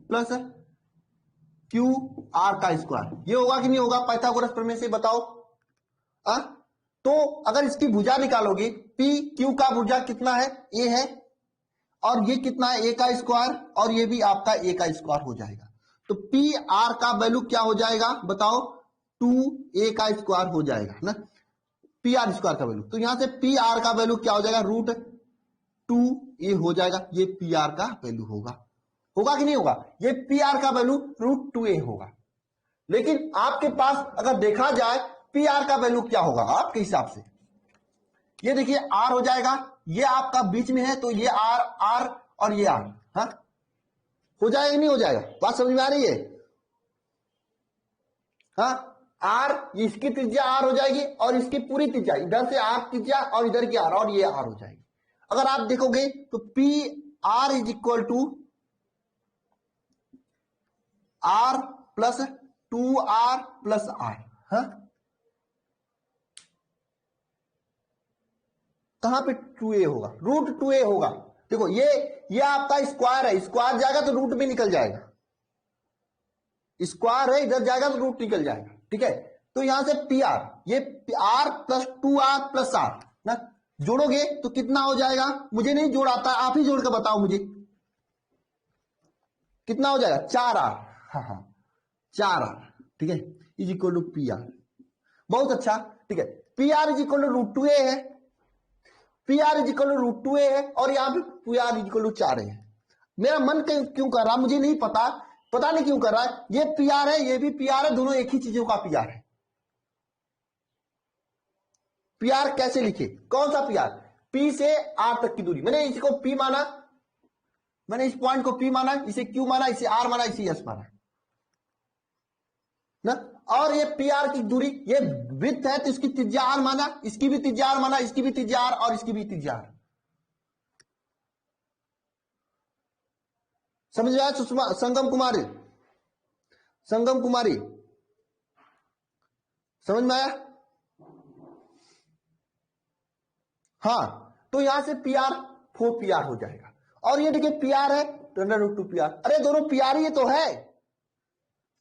प्लस क्यू आर का स्क्वायर, ये होगा कि नहीं होगा पाइथागोरस प्रमेय से, बताओ। तो अगर इसकी भुजा निकालोगे, पी क्यू का भुजा कितना है, ए है, और ये कितना है, ए का स्क्वायर, और ये भी आपका ए का स्क्वायर हो जाएगा, तो पी आर का वैल्यू क्या हो जाएगा बताओ, 2a का स्क्वायर हो जाएगा ना, पी आर स्क्वायर का वैल्यू, तो यहां से पी आर का वैल्यू क्या हो जाएगा, √2a हो जाएगा, ये पी आर का वैल्यू होगा, होगा कि नहीं होगा, ये पी आर का वैल्यू √2a होगा। लेकिन आपके पास अगर देखा जाए पी आर का वैल्यू क्या होगा आपके हिसाब से, ये देखिए आर हो जाएगा, ये आपका बीच में है, तो ये आर आर और ये आर, हाँ हो जाएगा नहीं हो जाएगा, बात समझ में आ रही है। हाँ, आर, इसकी त्रिज्या आर हो जाएगी, और इसकी पूरी त्रिज्या, इधर से आर त्रिज्या और इधर की आर, और ये आर हो जाएगी। अगर आप देखोगे तो P R is equal to R plus 2r plus r। हाँ, कहां पे 2a होगा? रूट 2a होगा। देखो ये आपका स्क्वायर है, स्क्वायर जाएगा तो रूट भी निकल जाएगा, स्क्वायर है इधर जाएगा तो रूट निकल जाएगा। ठीक है, तो यहां से पी आर, ये R plus 2r plus R ना, जोड़ोगे तो कितना हो जाएगा? मुझे नहीं जोड़ आता, आप ही जोड़ के बताओ मुझे कितना हो जाएगा। 4r, हाँ हाँ 4r, ठीक है, is equal to P R. बहुत अच्छा, ठीक है, P R is equal to root 2a है, P R is equal to root 2a है, और यहां पे P R is equal to 4 है। मेरा मन क्यों कर रहा मुझे नहीं पता, पता नहीं क्यों कर रहा है। ये पी आर है, ये भी पी आर है, दोनों एक ही चीजों का पी आर है। पी आर कैसे लिखे? कौन सा पी आर? पी से आर तक की दूरी, मैंने इसी को पी माना, मैंने इस पॉइंट को पी माना, इसे क्यू माना, इसे आर माना, इसे एस माना ना। और ये पी आर की दूरी, ये विड्थ है तो इसकी त्रिज्या आर माना, इसकी भी त्रिज्या आर माना, इसकी भी त्रिज्या आर, और इसकी भी त्रिज्या आर। समझ में आया? सुषमा, संगम कुमारी, संगम कुमारी, समझ में आया? हाँ, तो यहां से पी आर 4 पी आर हो जाएगा, और ये देखिए पी आर है तो अंडर रूट 2 पी आर। अरे दोनों पी आर ही तो है,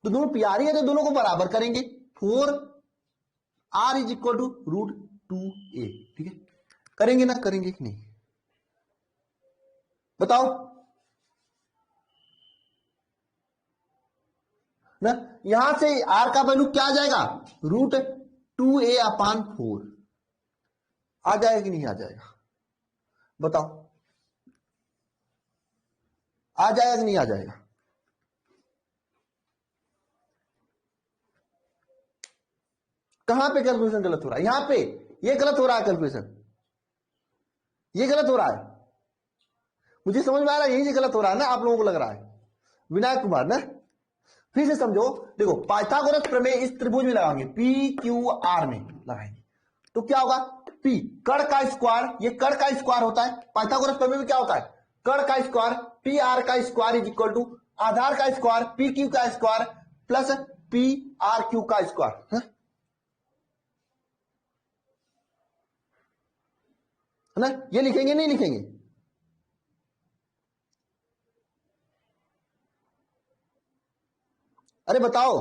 तो दोनों पी आर ही है, तो दोनों को बराबर करेंगे। 4 R is equal to root 2a। ठीक है, करेंगे ना, करेंगे कि नहीं बताओ ना। यहां से आर का वैल्यू क्या आ जाएगा? रूट 2a अपान 4 आ जाएगा कि नहीं आ जाएगा बताओ, आ जाएगा कि नहीं आ जाएगा? कहां पे कैलकुलेशन गलत हो रहा है? यहां पे ये गलत हो रहा है कैलकुलेशन, ये गलत हो रहा है, मुझे समझ में आ रहा है, यही गलत हो रहा है ना, आप लोगों को लग रहा है। विनायक कुमार ना, फिर से समझो, देखो पाइथागोरस प्रमेय इस त्रिभुज में लगाएंगे, पी क्यू आर में लगाएंगे, तो क्या होगा? पी कर्ण का स्क्वायर, ये कर्ण का स्क्वायर होता है, पाइथागोरस प्रमेय में क्या होता है? कर्ण का स्क्वायर पी आर का स्क्वायर इज इक्वल टू आधार का स्क्वायर पी क्यू का square plus P R Q का स्क्वायर, है ना? ये लिखेंगे नहीं लिखेंगे? अरे बताओ,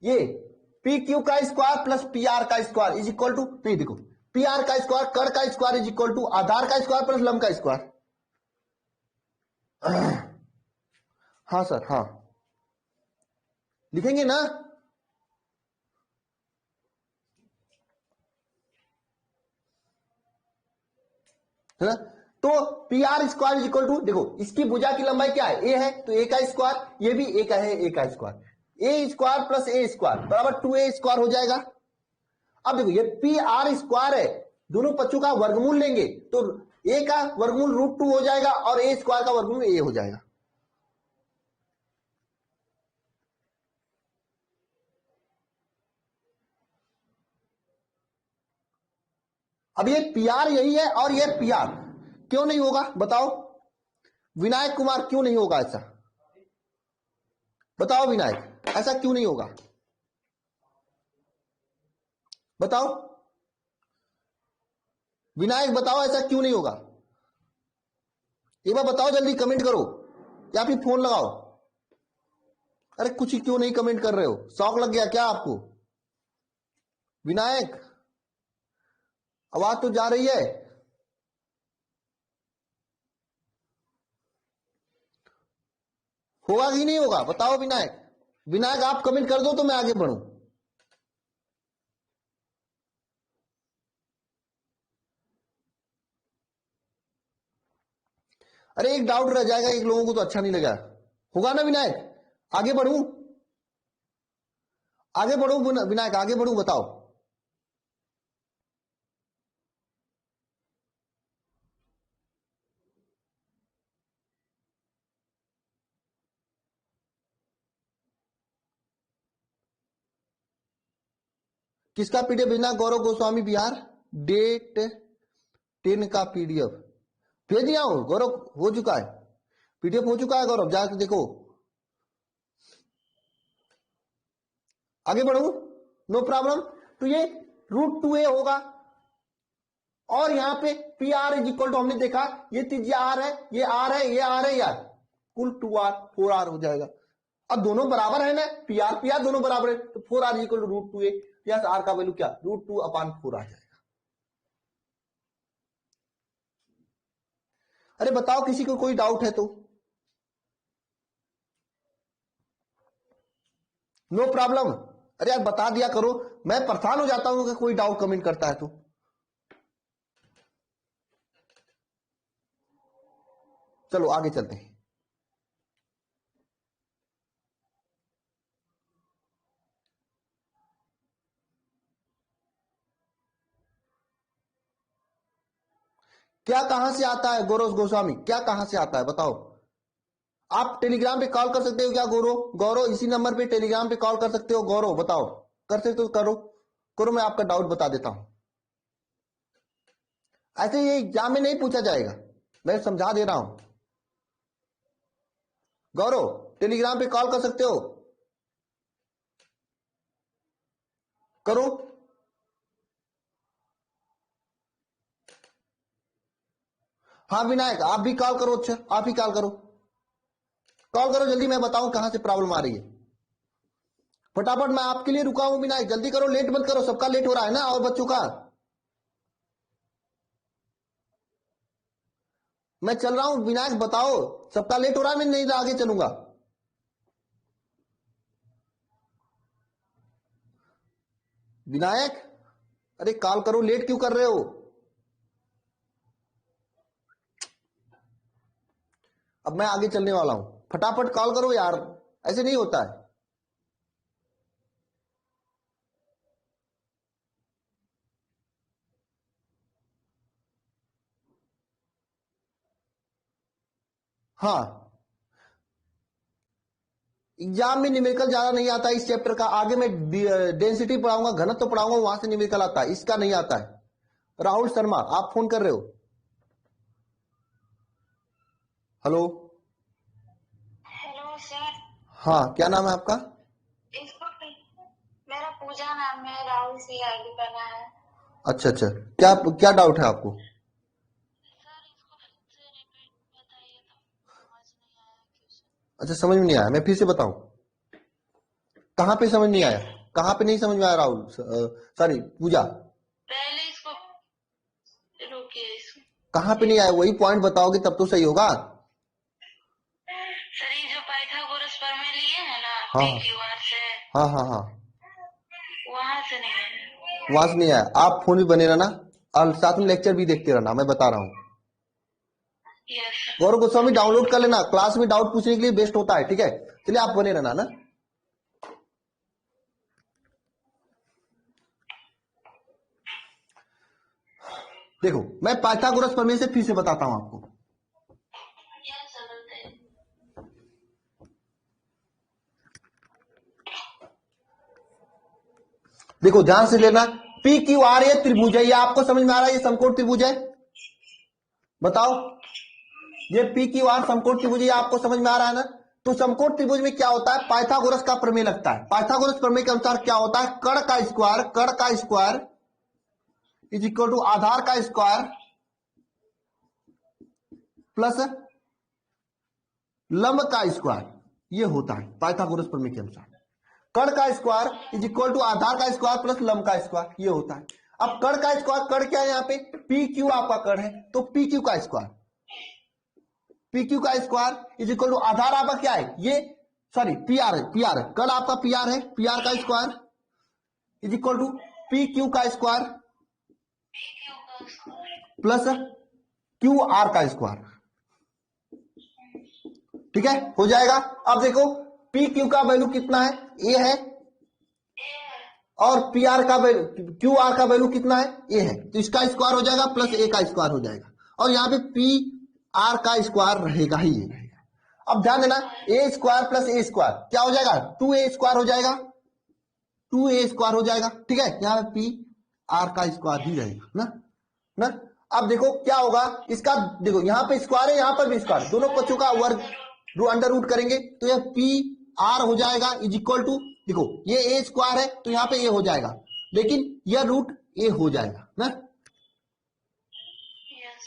ये पी क्यू का स्क्वायर प्लस पी आर का स्क्वायर इज इक्वल टू, नहीं देखो, पी आर का स्क्वायर कर्ण का स्क्वायर इज इक्वल टू आधार का स्क्वायर प्लस लंब का स्क्वायर। हाँ सर, हाँ लिखेंगे ना? है ना? तो P R square is equal to, देखो इसकी भुजा की लंबाई क्या है? ए है, तो ए का स्क्वायर, ये भी ए का है, ए का स्क्वायर, ए स्क्वायर प्लस ए स्क्वायर बराबर 2a स्क्वायर हो जाएगा। अब देखो ये पी आर स्क्वायर है, दोनों पक्षों का वर्गमूल लेंगे तो ए का वर्गमूल रूट 2 हो जाएगा, और ए स्क्वायर का वर्गमूल ए हो जाएगा। अब ये पी आर यही है, और ये पी आर क्यों नहीं होगा बताओ? विनायक कुमार क्यों नहीं होगा ऐसा? बताओ विनायक, ऐसा क्यों नहीं होगा बताओ? विनायक बताओ, ऐसा क्यों नहीं होगा? एक बार बताओ, जल्दी कमेंट करो या फिर फोन लगाओ। अरे कुछ ही क्यों नहीं कमेंट कर रहे हो? शौक लग गया क्या आपको? विनायक, आवाज तो जा रही है। होगा कि नहीं होगा बताओ विनायक? विनायक आप कमेंट कर दो तो मैं आगे बढ़ूं। अरे एक डाउट रह जाएगा, एक लोगों को तो अच्छा नहीं लगा, होगा ना विनायक? आगे बढ़ूं, आगे बढ़ूं विनायक, आगे बढ़ूं बताओ। किसका पीडीएफ भेजना? गौरव गोस्वामी बिहार, डेट 10 का पीडीएफ भेज दिया हूं गौरव, हो चुका है, पीडीएफ हो चुका है गौरव, जाकर देखो। आगे बढ़ू, नो प्रॉब्लम। तो ये √2a होगा और यहां पे P R is equal to, हमने देखा ये त्रिज्या आर है, ये आर है, ये आर है यार, कुल 2r 4r हो जाएगा। अब दोनों बराबर है ना, पी आर दोनों बराबर है, तो 4r is equal to √2a, yes R का वैल्यू क्या √2/4 आ जाएगा। अरे बताओ किसी को कोई डाउट है तो? No problem. अरे यार बता दिया करो, मैं परेशान हो जाता हूं कि कोई डाउट कमेंट करता है तो। चलो आगे चलते हैं। क्या कहां से आता है गौरव गोस्वामी, क्या कहां से आता है बताओ? आप टेलीग्राम पे कॉल कर सकते हो क्या गौरव? गौरव इसी नंबर पे टेलीग्राम पे कॉल कर सकते हो गौरव, बताओ कर सकते हो? करो करो, मैं आपका डाउट बता देता हूं। ऐसे ये एग्जाम में नहीं पूछा जाएगा, मैं समझा दे रहा हूं। गौरव टेलीग्राम पे कॉल कर सकते हो, करो। हाँ विनायक आप भी कॉल करो, अच्छा आप ही कॉल करो, कॉल करो जल्दी, मैं बताऊं कहां से प्रॉब्लम आ रही है। फटाफट मैं आपके लिए रुका हूं विनायक, जल्दी करो, लेट मत करो, सबका लेट हो रहा है ना और बच्चों का। मैं चल रहा हूं विनायक, बताओ सबका लेट हो रहा है, मैं नहीं आगे चलूंगा। विनायक अरे कॉल करो, लेट क्यों कर रहे हो? अब मैं आगे चलने वाला हूं, फटाफट कॉल करो यार, ऐसे नहीं होता है। हाँ एग्जाम में न्यूमेरिकल ज्यादा नहीं आता इस चैप्टर का, आगे मैं डेंसिटी पढ़ाऊंगा, घनत्व तो पढ़ाऊंगा, वहां से न्यूमेरिकल आता है, इसका नहीं आता है। राहुल शर्मा आप फोन कर रहे हो? हेलो। Hello sir. हाँ क्या नाम है आपका? इसको मेरा पूजा नाम है, राहुल सी आईडी बना है। अच्छा अच्छा, क्या क्या डाउट है आपको? सर इसको फिर से रिपीट बताइए तो, समझ नहीं आया क्वेश्चन। अच्छा समझ में नहीं आया, मैं फिर से बताऊं? कहाँ पे समझ नहीं आया? यस कहाँ पे नहीं समझ में आया राहुल, सॉरी पूजा? पहले इसको रोकिए इसको। कहाँ पे नहीं आया वही पॉइंट बताओगे तब तो सही होगा। सर ये जो पाइथागोरस प्रमेय लिए है ना हाँ पी हाँ क्यू आर से, हाँ हाँ हाँ, वहां से नहीं है। वहां से नहीं आया। आप फोन भी बने रहना और साथ में लेक्चर भी देखते रहना, मैं बता रहा हूँ। Yes sir. Gaurav Goswami download कर लेना, क्लास में डाउट पूछने के लिए बेस्ट होता है, ठीक है? चलिए आप बने रहना ना। देखो मैं पाइथागोरस प्रमेय से फिर से बताता हूं आपको। यस सर बताइए। देखो ध्यान से लेना, पी क्यू आर ये त्रिभुज है, ये आपको समझ में आ रहा है, ये समकोण त्रिभुज है, बताओ ये पी क्यू आर समकोण त्रिभुज, ये आपको समझ में आ रहा है ना? तो समकोण त्रिभुज में क्या होता है, पाइथागोरस का प्रमेय लगता है। पाइथागोरस प्रमेय के अनुसार क्या होता है, कर्ण का स्क्वायर इज इक्वल टू आधार का स्क्वायर प्लस लंब का स्क्वायर, ये होता है पाइथागोरस प्रमेय के अनुसार। कर्ण का स्क्वायर इज इक्वल टू आधार का स्क्वायर प्लस लंब का स्क्वायर, ये होता है। अब कर्ण का स्क्वायर, कर्ण क्या है यहाँ पे, पी क्यू आपका कर्ण है, तो पी क्यू का स्क्वायर, पी क्यू का स्क्वायर इज इक्वल टू आधार आपका क्या है ये, सॉरी पी आर है, कर्ण आपका पी आर है, पी आर का square is equal to P Q का स्क्वायर प्लस क्यू आर का स्क्वायर, ठीक है हो जाएगा। अब देखो पी क्यू का वैल्यू कितना है, ए है, और पी आर का वैल्यू, क्यू आर का वैल्यू कितना है, ए है, तो इसका स्क्वायर हो जाएगा प्लस ए का स्क्वायर हो जाएगा, और यहाँ पे पी आर का स्क्वायर रहेगा ही रहेगा। अब ध्यान देना, ए स्क्वायर प्लस ए स्क्वायर क्या हो जाएगा, 2a स्क्वायर हो जाएगा, 2a स्क्वायर हो जाएगा, ठीक है? यहाँ पे पी आर का स्क्वायर ही रहेगा ना, ना। अब देखो क्या होगा इसका, देखो यहाँ पे स्क्वायर है, यहाँ पर भी स्क्वायर, दोनों पक्षों का वर्ग अंडर रूट करेंगे, तो यह पी आर हो जाएगा इज इक्वल टू देखो ये ए स्क्वायर है तो यहाँ पे ए हो जाएगा, लेकिन यह रूट ए हो जाएगा ना, यस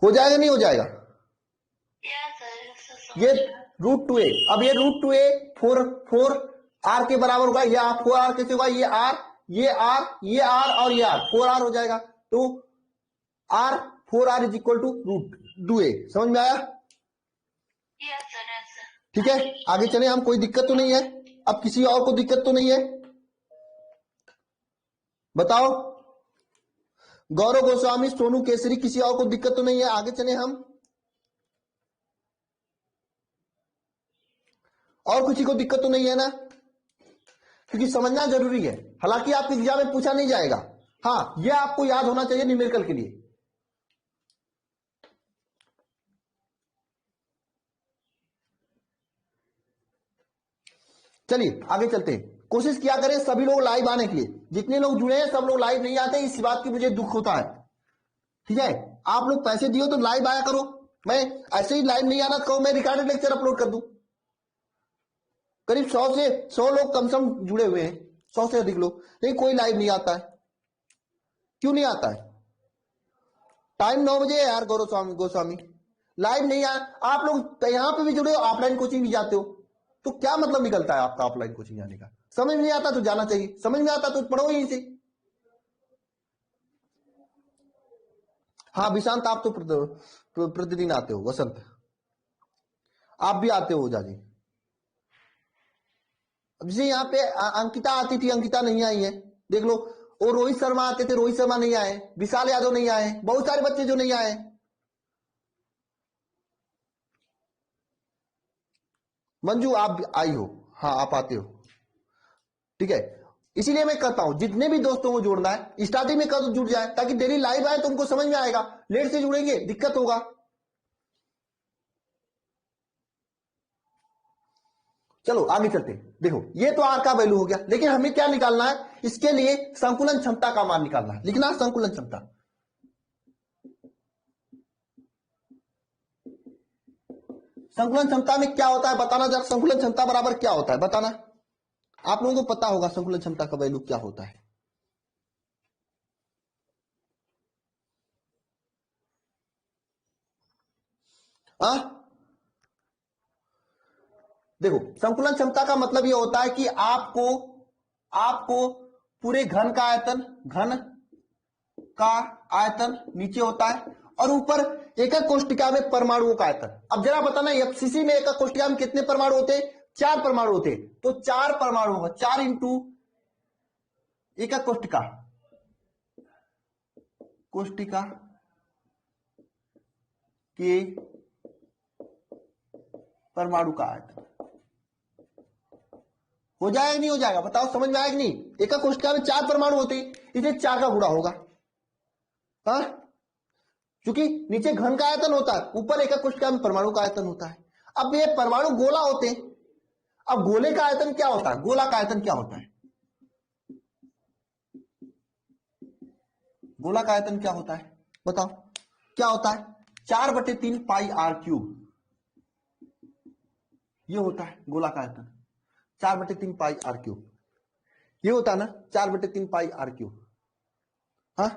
हो जाएगा नहीं हो जाएगा, यस सर ये समझ गया। रूट टू ए, अब ये root two A four four R के बराबर होगा, ये फोर आर कैसे होगा, ये आर ये आर ये आर और ये आर, फोर आर हो जाएगा, तो R for R is equal to root two A. समझ में आया? यस सर ठीक है, आगे चले हम, कोई दिक्कत तो नहीं है? अब किसी और को दिक्कत तो नहीं है? बताओ, गौरव गोस्वामी, सोनू केसरी, किसी और को दिक्कत तो नहीं है? आगे चले हम, और किसी को दिक्कत तो नहीं है ना? क्योंकि समझना जरूरी है, हालांकि आपके एग्जाम में पूछा नहीं जाएगा, हाँ यह आपको याद होना चाहिए न्यूमेरिकल के लिए। चलिए आगे चलते हैं, कोशिश किया करें सभी लोग लाइव आने के लिए, जितने लोग जुड़े हैं सब लोग लाइव नहीं आते, इस बात की मुझे दुख होता है। ठीक है, आप लोग पैसे दियो तो लाइव आया करो, मैं ऐसे ही लाइव नहीं आना तो कहो मैं रिकॉर्डेड लेक्चर अपलोड कर दूं। करीब 100 लोग कम से कम जुड़े हुए हैं, 100 से अधिक लोग, नहीं कोई लाइव नहीं आता है। क्यों नहीं आता है? टाइम 9 बजे है यार गौरव गोस्वामी, लाइव नहीं आ, आप लोग यहां पे भी जुड़े हो, ऑफलाइन कोचिंग भी जाते हो, तो क्या मतलब निकलता है आपका ऑफलाइन कोचिंग जाने का? समझ में नहीं आता तो जाना चाहिए, समझ में आता तो पढ़ो यहीं से। हाँ विशांत, आप तो प्रतिदिन आते हो, वसंत आप भी आते हो जाजी। अब जैसे यहाँ पे अंकिता आती थी, अंकिता नहीं आई है, देख लो, और रोहित शर्मा आते थे, रोहित शर्मा नहीं आए, विशाल यादव नहीं आए, बहुत सारे बच्चे जो नहीं आए। मंजू आप आई हो, हाँ आप आते हो, ठीक है, इसीलिए मैं कहता हूं जितने भी दोस्तों को जोड़ना है स्टार्टिंग में कब जुड़ जाए, ताकि डेली लाइव आए तो उनको समझ में आएगा, लेट से जुड़ेंगे दिक्कत होगा। चलो आगे चलते हैं, देखो ये तो आर का वैल्यू हो गया, लेकिन हमें क्या निकालना है, इसके लिए संकुलन क्षमता का मान निकालना है, लिखना है संकुलन क्षमता। संकुलन क्षमता में क्या होता है बताना जरा, संकुलन क्षमता बराबर क्या होता है बताना, आप लोगों को पता होगा संकुलन क्षमता का वैल्यू क्या होता है। आ? देखो संकुलन क्षमता का मतलब यह होता है कि आपको आपको पूरे घन का आयतन, घन का आयतन नीचे होता है, और ऊपर एकक कोष्टिका में परमाणुओं का आयतन। अब जरा बताना एफसीसी में एकक कोष्टिका में कितने परमाणु होते हैं? 4 परमाणु होते हैं, तो 4 परमाणु होगा, 4 इंटू एकक कोष्टिका, कोष्टिका के परमाणु का आयतन हो जाएगा नहीं हो जाएगा, बताओ समझ में आएगा नहीं? एकक कोष्टिका में 4 परमाणु होते हैं, इसलिए 4 का गुणा होगा, हाँ, क्योंकि नीचे घन का आयतन होता है, ऊपर एकक कोष्टिका में परमाणु का आयतन होता है। अब ये परमाणु गोला होते हैं, अब गोले का आयतन क्या होता है, गोला का आयतन क्या होता है, गोला का आयतन क्या होता है बताओ, क्या होता है? 4/3 पाई आर क्यूब, ये होता है गोला का आयतन, 4/3 पाई आर क्यूब, ये होता है ना 4/3 पाई आर क्यूब, हाँ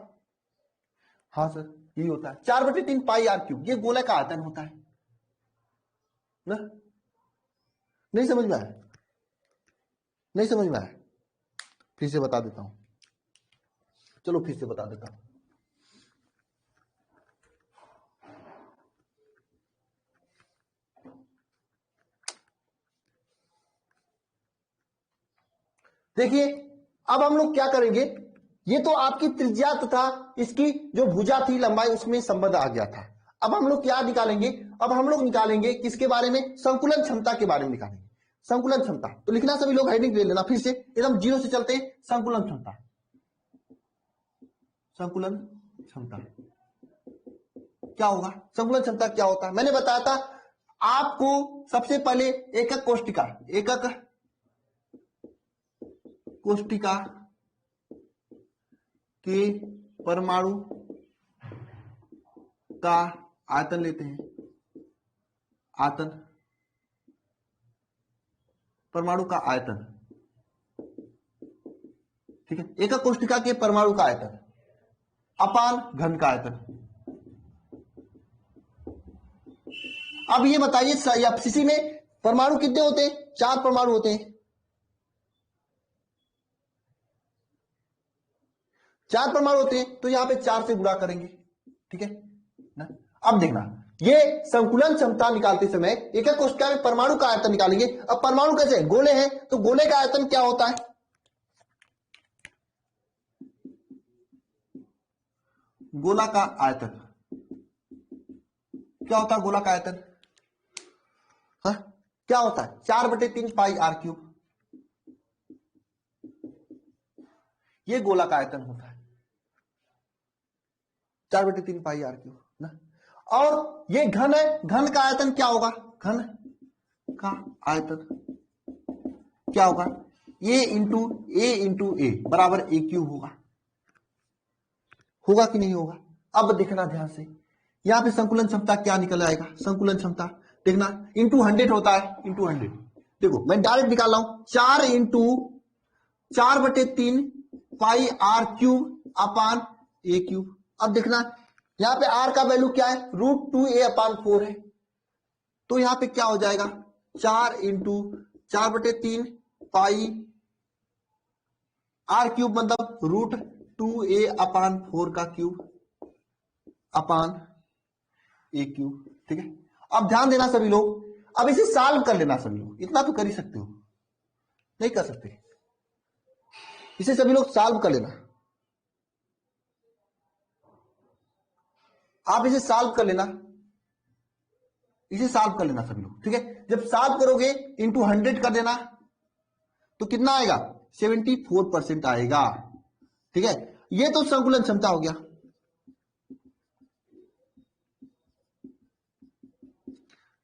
हाँ सर यही होता है 4/3 पाई आर क्यूब, ये गोला का आयतन होता है ना। नहीं समझ में आया? नहीं समझ में आया? फिर से बता देता हूं, चलो फिर से बता देता हूं। देखिए अब हम लोग क्या करेंगे, ये तो आपकी त्रिज्या तथा इसकी जो भुजा थी लंबाई उसमें संबंध आ गया था। अब हम लोग क्या निकालेंगे, अब हम लोग निकालेंगे किसके बारे में, संकुलन क्षमता के बारे में निकालेंगे, संकुलन क्षमता। तो लिखना सभी लोग, हेडिंग ले लेना, फिर से एकदम जीरो से चलते हैं, संकुलन क्षमता, संकुलन क्षमता क्या होगा, संकुलन क्षमता क्या होता है, मैंने बताया था आपको सबसे पहले एकक कोष्टिका, एकक कोष्टिका के परमाणु का आयतन लेते हैं, आयतन, परमाणु का आयतन, ठीक है, एकक कोष्ठिका के परमाणु का आयतन अपान घन का आयतन। अब ये बताइए एफसीसी में परमाणु कितने होते हैं? 4 परमाणु होते हैं। 4 परमाणु होते हैं, तो यहां पे 4 से गुणा करेंगे, ठीक है ना। अब देखना, ये संकुलन क्षमता निकालते समय एकक कोशिका में परमाणु का आयतन निकालेंगे। अब परमाणु कैसे? गोले हैं, तो गोले का आयतन क्या होता है? गोला का आयतन क्या होता है? गोला का आयतन हाँ क्या होता है? 4/3 पाई आर क्यूब, ये गोला का आयतन होता है, 4/3 पाई आर क्यूब ना। और ये घन है, घन का आयतन क्या होगा? घन का आयतन क्या होगा? ए बराबर ए क्यूब होगा। होगा कि नहीं होगा? अब देखना ध्यान से, यहां पे संकुलन क्षमता क्या निकल आएगा? संकुलन क्षमता देखना, इंटू 100 होता है, इंटू 100। देखो मैं डायरेक्ट निकाल रहा हूं, 4 into 4/3 pi R cube upon A cube. अब देखना, यहां पे आर का वैल्यू क्या है? √2a/4 है, तो यहां पे क्या हो जाएगा? 4 इंटू 4/3 पाई आर क्यूब मतलब √2a/4 का क्यूब अपान ए क्यूब, ठीक है। अब ध्यान देना सभी लोग, अब इसे सॉल्व कर लेना सभी लोग, इतना तो कर ही सकते हो, नहीं कर सकते? इसे सभी लोग सॉल्व कर लेना, आप इसे सॉल्व कर लेना, इसे सॉल्व कर लेना सभी लोग, ठीक है। जब सॉल्व करोगे इंटू 100 कर देना, तो कितना आएगा? 74% आएगा, ठीक है। ये तो संकुलन क्षमता हो गया,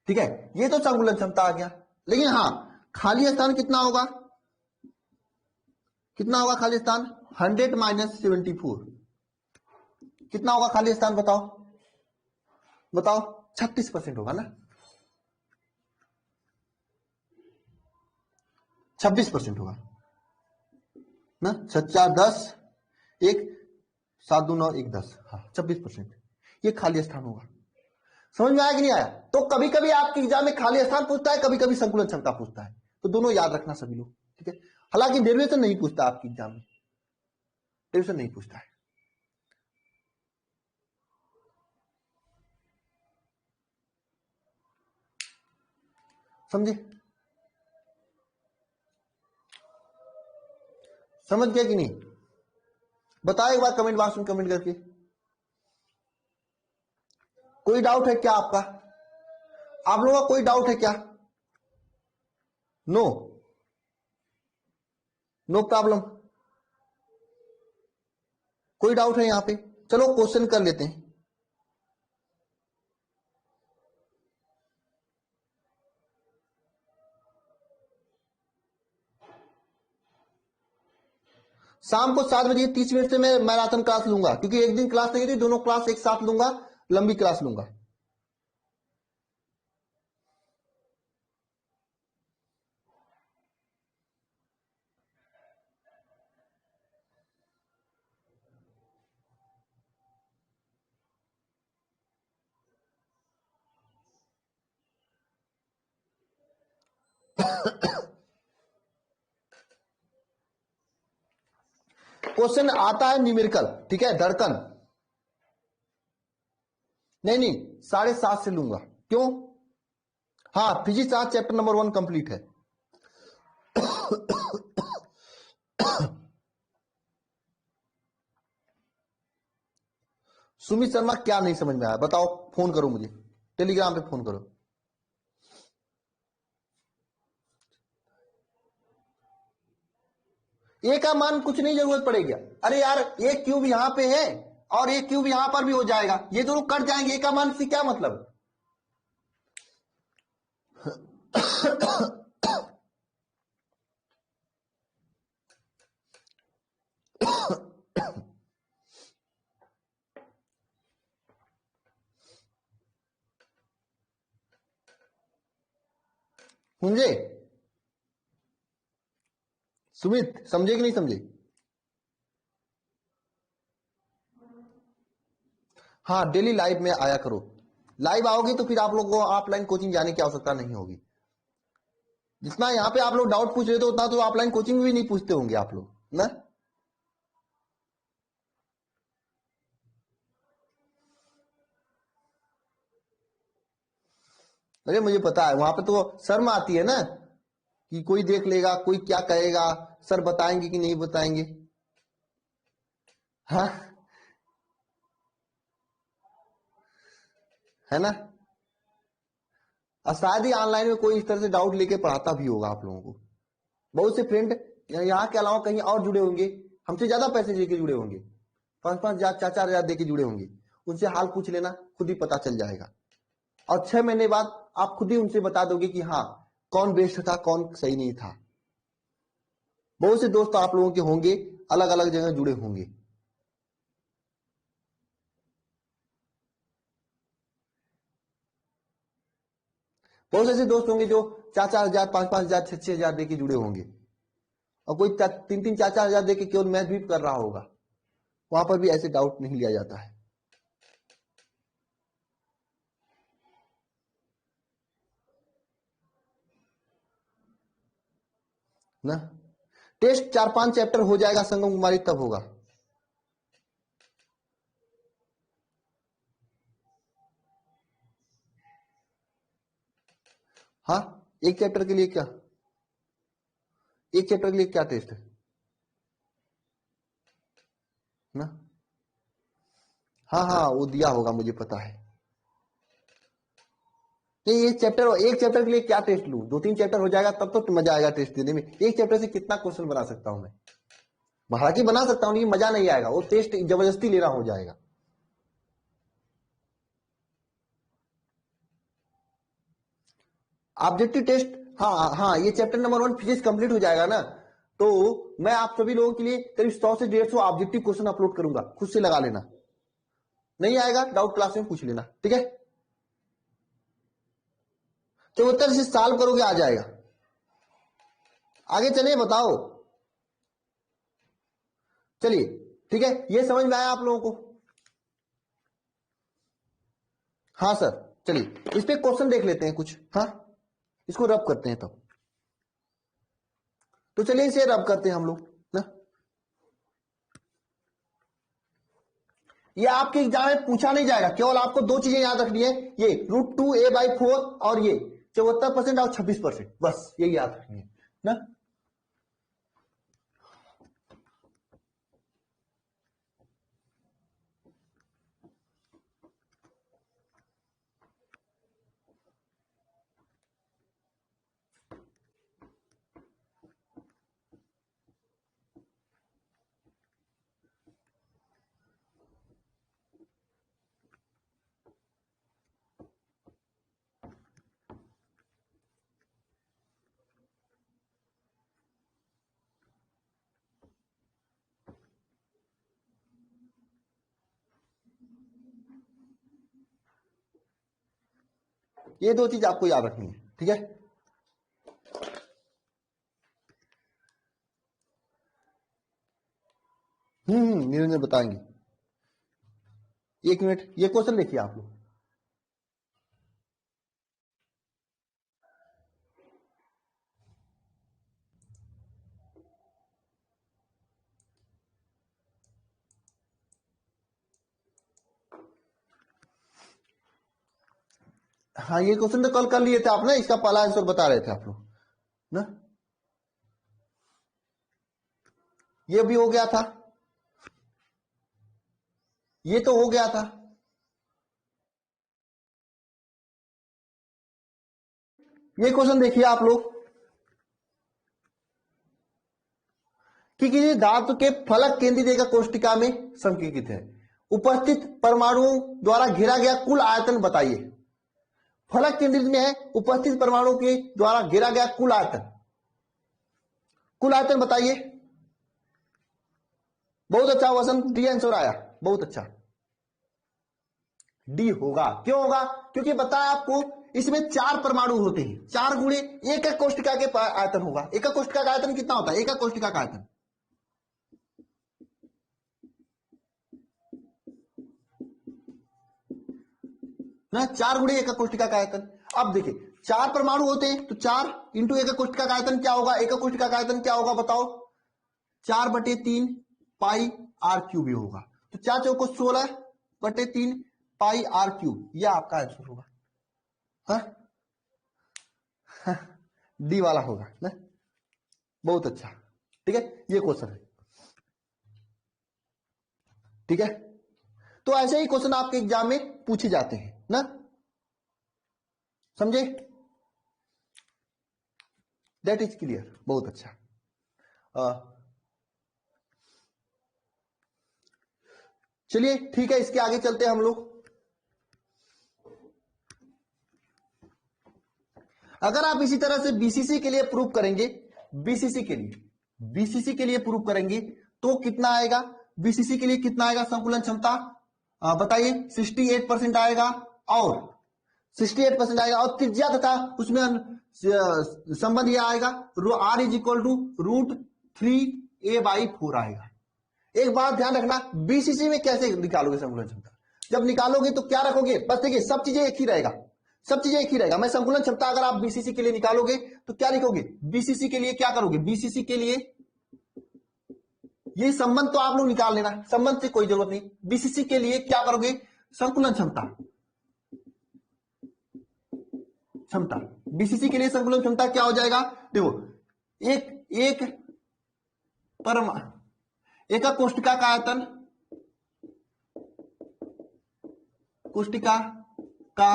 ठीक है, ये तो संकुलन क्षमता आ गया। लेकिन हाँ, खाली स्थान कितना होगा? कितना होगा खाली स्थान? 100 माइनस 74 कितना होगा खाली स्थान? बताओ बताओ, 36% होगा ना, 26% होगा ना। 6×4 = 10, 1 7 2 9 1 10, हाँ 26% ये खाली स्थान होगा। समझ में आया कि नहीं आया? तो कभी कभी आपके एग्जाम में खाली स्थान पूछता है, कभी कभी संकुलन क्षमता पूछता है, तो दोनों याद रखना सभी लोग, ठीक है। हालांकि डेरिवेशन नहीं पूछता आपके एग्जाम में, डेरिवेशन नहीं पूछता है। समझे? समझ गया कि नहीं? बताओ एक बार कमेंट बॉक्स में कमेंट करके। कोई डाउट है क्या आपका? आप लोगों का कोई डाउट है क्या? नो, नो प्रॉब्लम, कोई डाउट है यहां पे? चलो क्वेश्चन कर लेते हैं। शाम को 7 बजे 30 मिनट से मैं मैराथन क्लास लूंगा, क्योंकि एक दिन क्लास नहीं थी, दोनों क्लास एक साथ लूंगा, लंबी क्लास लूंगा। क्वेश्चन आता है न्यूमेरिकल, ठीक है, धड़कन। नहीं नहीं, 7:30 से लूंगा। क्यों? हाँ, फिजिक्स आज चैप्टर नंबर 1 कंप्लीट है। सुमित शर्मा क्या नहीं समझ में आया बताओ? फोन करो मुझे, टेलीग्राम पे फोन करो। ए का मान कुछ नहीं जरूरत पड़ेगी। अरे यार, ए क्यूब यहां पे है और ए क्यूब यहां पर भी हो जाएगा, ये दोनों कट जाएंगे, ए का मान से क्या मतलब? समझे? सुमित समझे कि नहीं समझे? हाँ, डेली लाइव में आया करो। लाइव आओगे तो फिर आप लोग को ऑफलाइन कोचिंग जाने की आवश्यकता नहीं होगी। जितना यहाँ पे आप लोग डाउट पूछ रहे थे उतना तो ऑफलाइन कोचिंग में भी नहीं पूछते होंगे आप लोग ना। अरे मुझे पता है, वहां पे तो शर्म आती है ना कि कोई देख लेगा, कोई क्या कहेगा, सर बताएंगे कि नहीं बताएंगे। हाँ, है ना। और शायद ही ऑनलाइन में कोई इस तरह से डाउट लेके पढ़ाता भी होगा आप लोगों को। बहुत से फ्रेंड यहाँ के अलावा कहीं और जुड़े होंगे, हमसे ज्यादा पैसे देके जुड़े होंगे, 5-5 हजार 4-4 हजार देके जुड़े होंगे। उनसे हाल पूछ लेना, खुद ही पता चल जाएगा। और 6 महीने बाद आप खुद ही उनसे बता दोगे कि हाँ कौन बेस्ट था, कौन सही नहीं था। बहुत से दोस्त आप लोगों के होंगे, अलग अलग जगह जुड़े होंगे। बहुत ऐसे दोस्त होंगे जो 4-4 हजार 5-5 हजार 6-6 हजार देके जुड़े होंगे, और कोई 3-3 4-4 हजार देके केवल मैथ भी कर रहा होगा। वहां पर भी ऐसे डाउट नहीं लिया जाता है ना। टेस्ट 4-5 चैप्टर हो जाएगा संगम कुमारी, तब होगा। हाँ, एक चैप्टर के लिए क्या, एक चैप्टर के लिए क्या टेस्ट है ना। हाँ हाँ, वो दिया होगा, मुझे पता है। नहीं, एक चैप्टर के लिए क्या टेस्ट लूं, 2-3 चैप्टर हो जाएगा तब तो मजा आएगा टेस्ट देने में। एक चैप्टर से कितना क्वेश्चन बना सकता हूं मैं, हालांकि बना सकता हूं, लेकिन मजा नहीं आएगा, वो टेस्ट जबरदस्ती लेना हो जाएगा। ऑब्जेक्टिव टेस्ट, हाँ हाँ, ये चैप्टर नंबर 1 फिजिक्स कंप्लीट हो जाएगा ना, तो मैं आप सभी लोगों के लिए करीब 100 से 150 ऑब्जेक्टिव क्वेश्चन अपलोड करूंगा, खुद से लगा लेना। नहीं आएगा डाउट क्लास में पूछ लेना, ठीक है। 74 से सॉल्व करोगे आ जाएगा। आगे चलिए बताओ, चलिए ठीक है, ये समझ में आया आप लोगों को। हाँ सर, चलिए इस पे क्वेश्चन देख लेते हैं कुछ। हाँ, इसको रब करते हैं तब। तो चलिए इसे रब करते हैं हम लोग ना। ये आपके एग्जाम में पूछा नहीं जाएगा, केवल आपको 2 चीजें याद रखनी है, ये √2a/4 और ये 74% और 26%, बस यही याद रखनी है ना। ये 2 चीज आपको याद रखनी है, ठीक है। निरंजन बताएंगे। 1 मिनट, ये क्वेश्चन देखिए आप लोग। हाँ, ये क्वेश्चन तो कल कर लिए थे आप ना, इसका पहला आंसर बता रहे थे आप लोग ना। ये भी हो गया था, ये तो हो गया था। ये क्वेश्चन देखिए आप लोग कि किसी धातु के फलक केंद्रित रेखा कोष्टिका में संकेतित है, उपस्थित परमाणुओं द्वारा घेरा गया कुल आयतन बताइए। फलक केंद्रित में है, उपस्थित परमाणु के द्वारा घेरा गया कुल आयतन, कुल आयतन बताइए। बहुत अच्छा वसंत, डी आंसर आया, बहुत अच्छा। डी होगा, क्यों होगा, क्योंकि बताया आपको इसमें 4 परमाणु होते हैं, 4 गुणे एक कोष्टिका के आयतन होगा। एक कोष्टिका का आयतन कितना होता है, एक कोष्टिका का आयतन ना, 4 गुणे एकक कोष्टिका का आयतन। अब देखिए 4 परमाणु होते हैं तो 4 इंटू एकक कोष्टिका का आयतन क्या होगा, एकक कोष्टिका का आयतन क्या होगा बताओ, 4/3 पाई आर क्यूब ही होगा। तो 4 चौको 16/3 पाई आर क्यूब, यह आपका आंसर होगा। हाँ डी वाला होगा ना, बहुत अच्छा। ठीक है, ये क्वेश्चन है। ठीक है, तो ऐसे ही क्वेश्चन आपके एग्जाम में पूछे जाते हैं ना, समझे? दैट इज क्लियर, बहुत अच्छा। चलिए ठीक है, इसके आगे चलते हैं हम लोग। अगर आप इसी तरह से बीसीसी के लिए प्रूव करेंगे, बीसीसी के लिए प्रूव करेंगे तो कितना आएगा, बीसीसी के लिए कितना आएगा संकुलन क्षमता बताइए, 68% आएगा, और 68% आएगा, और त्रिज्या तथा उसमें संबंध यह आएगा r is equal to √3a/4 आएगा। एक बात ध्यान रखना, बीसीसी में कैसे निकालोगे संकुलन क्षमता, जब निकालोगे तो क्या रखोगे, बस देखिए सब चीजें एक ही रहेगा, सब चीजें एक ही रहेगा। मैं संकुलन क्षमता अगर आप बीसीसी के लिए निकालोगे तो क्या लिखोगे, बीसीसी के लिए क्या करोगे, बीसीसी के लिए ये संबंध तो आप लोग निकाल लेना, संबंध से कोई जरूरत नहीं। बीसीसी के लिए क्या करोगे, संकुलन क्षमता, बीसीसी के लिए संकुलन क्षमता क्या हो जाएगा, देखो एक एकक कोष्टिका का आयतन, कोष्टिका का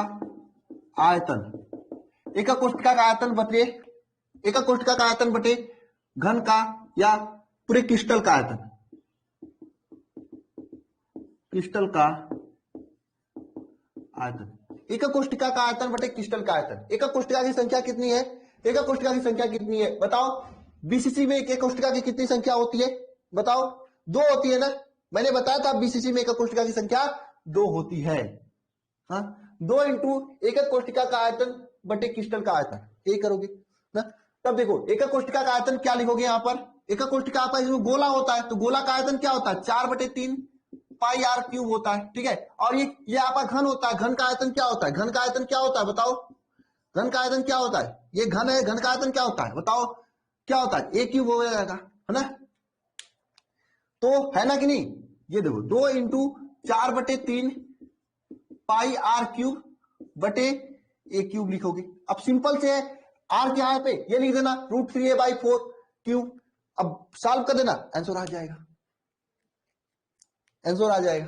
आयतन, एकक कोष्टिका का आयतन बटे, एकक कोष्टिका का आयतन बटे घन का या पूरे क्रिस्टल का आयतन, क्रिस्टल का आयतन, एकक कोष्टिका का आयतन बटे क्रिस्टल का आयतन। एकक कोष्टिका की संख्या कितनी है, एकक कोष्टिका की संख्या कितनी है बताओ, बीसीसी में एकक कोष्टिका की कितनी संख्या होती है बताओ, 2 होती है ना, मैंने बताया था बीसीसी में एकक कोष्टिका की संख्या 2 होती है। हाँ, 2 इंटू एकक कोष्टिका का आयतन बटे क्रिस्टल का आयतन, ये करोगे ना। तब देखो एकक कोष्टिका का आयतन क्या लिखोगे यहां पर, एकक कोष्टिका आपका इसमें गोला होता है तो गोला का आयतन क्या होता है, 4/3 पाई आर क्यूब होता है। ठीक है, और ये आपका घन होता है, घन का आयतन क्या होता है, घन का आयतन क्या होता है बताओ, घन का आयतन क्या होता है, ये घन है, घन का आयतन क्या होता है बताओ, क्या होता है, ए क्यूब हो जाएगा, है ना, तो है ना कि नहीं। ये देखो 2 इंटू 4/3 पाई आर क्यूब बटे ए क्यूब लिखोगे। अब सिंपल से है, आर क्या है पे ये लिख देना √3a/4 क्यूब, अब सॉल्व कर देना, आंसर आ जाएगा, आंसर आ जाएगा।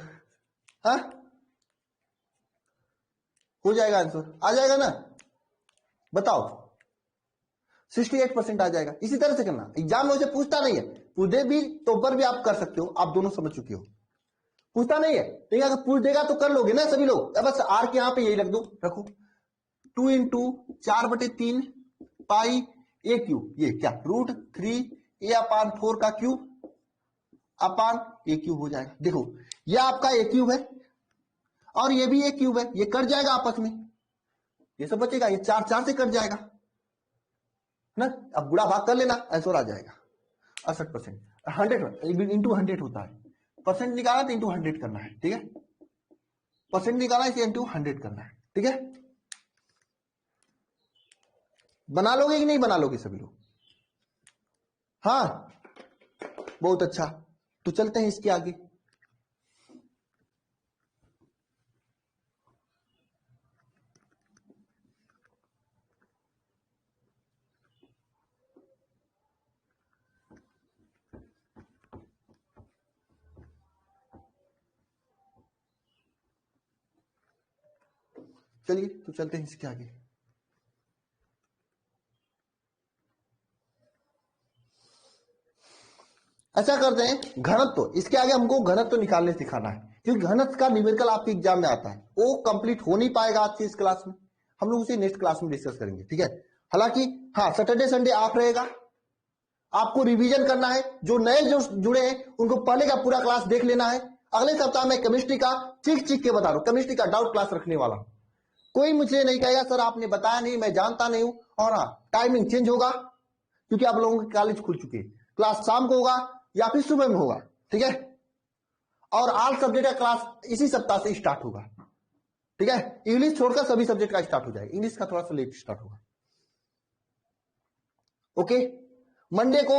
हाँ, हो जाएगा, आंसर आ जाएगा ना, बताओ 68% आ जाएगा। इसी तरह से करना, एग्जाम में उसे पूछता नहीं है, पूछे भी तो पर भी आप कर सकते हो, आप दोनों समझ चुके हो, पूछता नहीं है, लेकिन अगर पूछ देगा तो कर लोगे ना सभी लोग। बस आर के यहां पे यही रख दो, रखो 2 इंटू 4/3 पाई ए क्यूब, ये क्या √3a/4 का क्यूब अपान ए क्यूब हो जाएगा। देखो ये आपका ए क्यूब है और ये भी ए क्यूब है, ये कट जाएगा आपस में, ये सब बचेगा, ये 4 से कट जाएगा ना। अब गुणा भाग कर लेना, आंसर आ जाएगा 68%। 100 इंटू 100 होता है, परसेंट निकाला तो इंटू 100 करना है। ठीक है, परसेंट निकाला इसे इंटू 100 करना है। ठीक है, बना लोगे कि नहीं बना लोगे सभी लोग, हाँ बहुत अच्छा। तो चलते हैं इसके आगे। चलिए तो चलते हैं इसके आगे। ऐसा करते हैं घनत्व, इसके आगे हमको घनत्व निकालने सिखाना है, क्योंकि घनत्व का न्यूमेरिकल आपके एग्जाम में आता है, वो कंप्लीट हो नहीं पाएगा आज की इस क्लास में, हम लोग उसे नेक्स्ट क्लास में डिस्कस करेंगे। ठीक है, हालांकि हाँ सैटरडे संडे ऑफ रहेगा, आपको रिवीजन करना है, जो नए जो जुड़े हैं उनको पहले का पूरा क्लास देख लेना है। अगले सप्ताह में केमिस्ट्री का चीख के बता रहा हूं, केमिस्ट्री का डाउट क्लास रखने वाला हूं। कोई मुझे नहीं कहेगा सर आपने बताया नहीं, मैं जानता नहीं हूं। और हाँ, टाइमिंग चेंज होगा क्योंकि आप लोगों के कॉलेज खुल चुके हैं, क्लास शाम को होगा या फिर सुबह में होगा। ठीक है, और ऑल सब्जेक्ट का क्लास इसी सप्ताह से स्टार्ट होगा। ठीक है। इंग्लिश छोड़कर सभी सब्जेक्ट का स्टार्ट हो जाएगा, इंग्लिश का थोड़ा सा लेट स्टार्ट होगा। ओके, मंडे को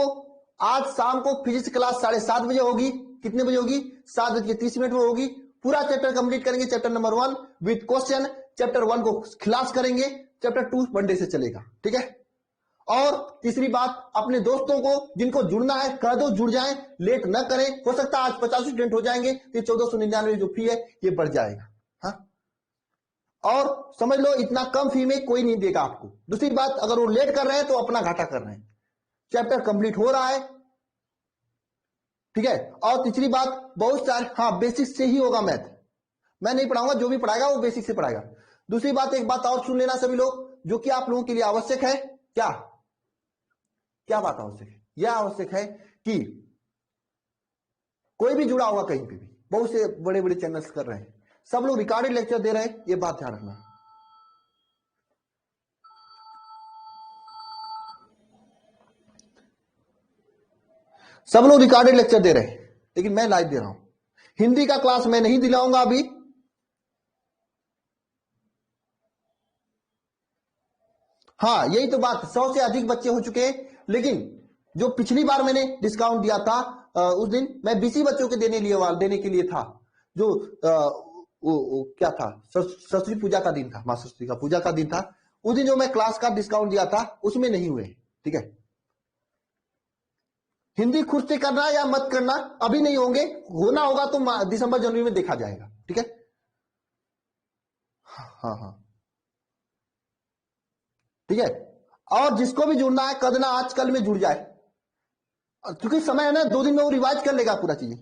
आज शाम को फिजिक्स क्लास 7:30 बजे होगी। कितने बजे होगी? 7:30 में होगी। पूरा चैप्टर कंप्लीट करेंगे, chapter number 1 with question. Chapter 1 को क्लास करेंगे, चैप्टर 2 मंडे से चलेगा, ठीक है। और तीसरी बात, अपने दोस्तों को जिनको जुड़ना है कह दो, जुड़ जाएं, लेट न करें। हो सकता है आज 50 स्टूडेंट हो जाएंगे तो 1499 जो फी है ये बढ़ जाएगा। हाँ, और समझ लो इतना कम फी में कोई नहीं देगा आपको। दूसरी बात, अगर वो लेट कर रहे हैं तो अपना घाटा कर रहे हैं, चैप्टर कंप्लीट हो रहा है, ठीक है। और तीसरी बात, बहुत सारे, हाँ बेसिक से ही होगा मैथ, मैं नहीं पढ़ाऊंगा, जो भी पढ़ाएगा वो बेसिक से पढ़ाएगा। दूसरी बात, एक बात और सुन लेना सभी लोग, जो कि आप लोगों के लिए आवश्यक है। क्या क्या बात आवश्यक है? यह आवश्यक है कि कोई भी जुड़ा होगा कहीं पे भी, बहुत से बड़े बड़े चैनल्स कर रहे हैं, सब लोग रिकॉर्डेड लेक्चर दे रहे हैं, ये बात ध्यान रखना। सब लोग रिकॉर्डेड लेक्चर दे रहे हैं, लेकिन मैं लाइव दे रहा हूं। हिंदी का क्लास मैं नहीं दिलाऊंगा अभी। हाँ, यही तो बात, 100 से अधिक बच्चे हो चुके हैं, लेकिन जो पिछली बार मैंने डिस्काउंट दिया था उस दिन मैं 20 बच्चों के देने के लिए था, जो क्या था, सरस्वती पूजा का दिन था, मां सरस्वती का पूजा का दिन था। उस दिन जो मैं क्लास का डिस्काउंट दिया था उसमें नहीं हुए, ठीक है। हिंदी खुद से करना या मत करना, अभी नहीं होंगे, होना होगा तो दिसंबर जनवरी में देखा जाएगा, ठीक है। हाँ हाँ, ठीक है। और जिसको भी जुड़ना है कर देना, आज कल में जुड़ जाए, क्योंकि समय है ना, 2 दिन में वो रिवाइज कर लेगा पूरा चीजें।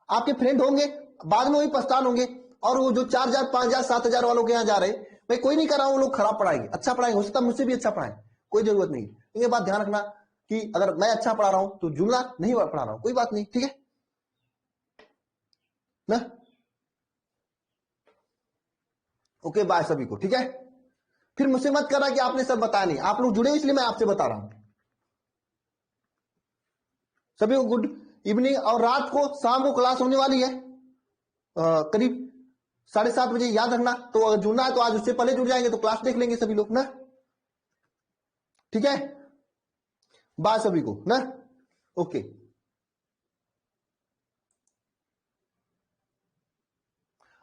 आपके फ्रेंड होंगे, बाद में वही पछतान होंगे। और वो जो 4000 5000 7000 वालों के यहाँ जा रहे, मैं कोई नहीं कर रहा हूं, वो लोग खराब पढ़ाएंगे, अच्छा पढ़ाएंगे, हो सकता है मुझसे भी अच्छा पढ़ाए, कोई जरूरत नहीं। ये बात ध्यान रखना कि अगर मैं अच्छा पढ़ा रहा हूं तो जुड़ना, नहीं पढ़ा रहा हूं कोई बात नहीं, ठीक है ना। ओके, बाय सभी को, ठीक है। फिर मुझसे मत करना कि आपने सब बताया नहीं, आप लोग जुड़े इसलिए मैं आपसे बता रहा हूं। सभी को गुड इवनिंग। और रात को शाम को क्लास होने वाली है करीब 7:30 बजे, याद रखना। तो अगर जुड़ना है तो आज उससे पहले जुड़ जाएंगे तो क्लास देख लेंगे सभी लोग ना, ठीक है। बाय सभी को ना, ओके।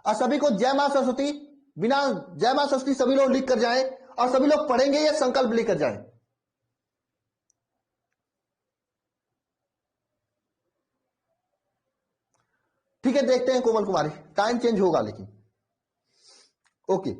और सभी को जय मां सरस्वती। बिना जय मां सरस्वती सभी लोग लिख कर जाएं, और सभी लोग पढ़ेंगे या संकल्प लेकर जाएं, ठीक है। देखते हैं कोमल कुमारी, टाइम चेंज होगा लेकिन, ओके।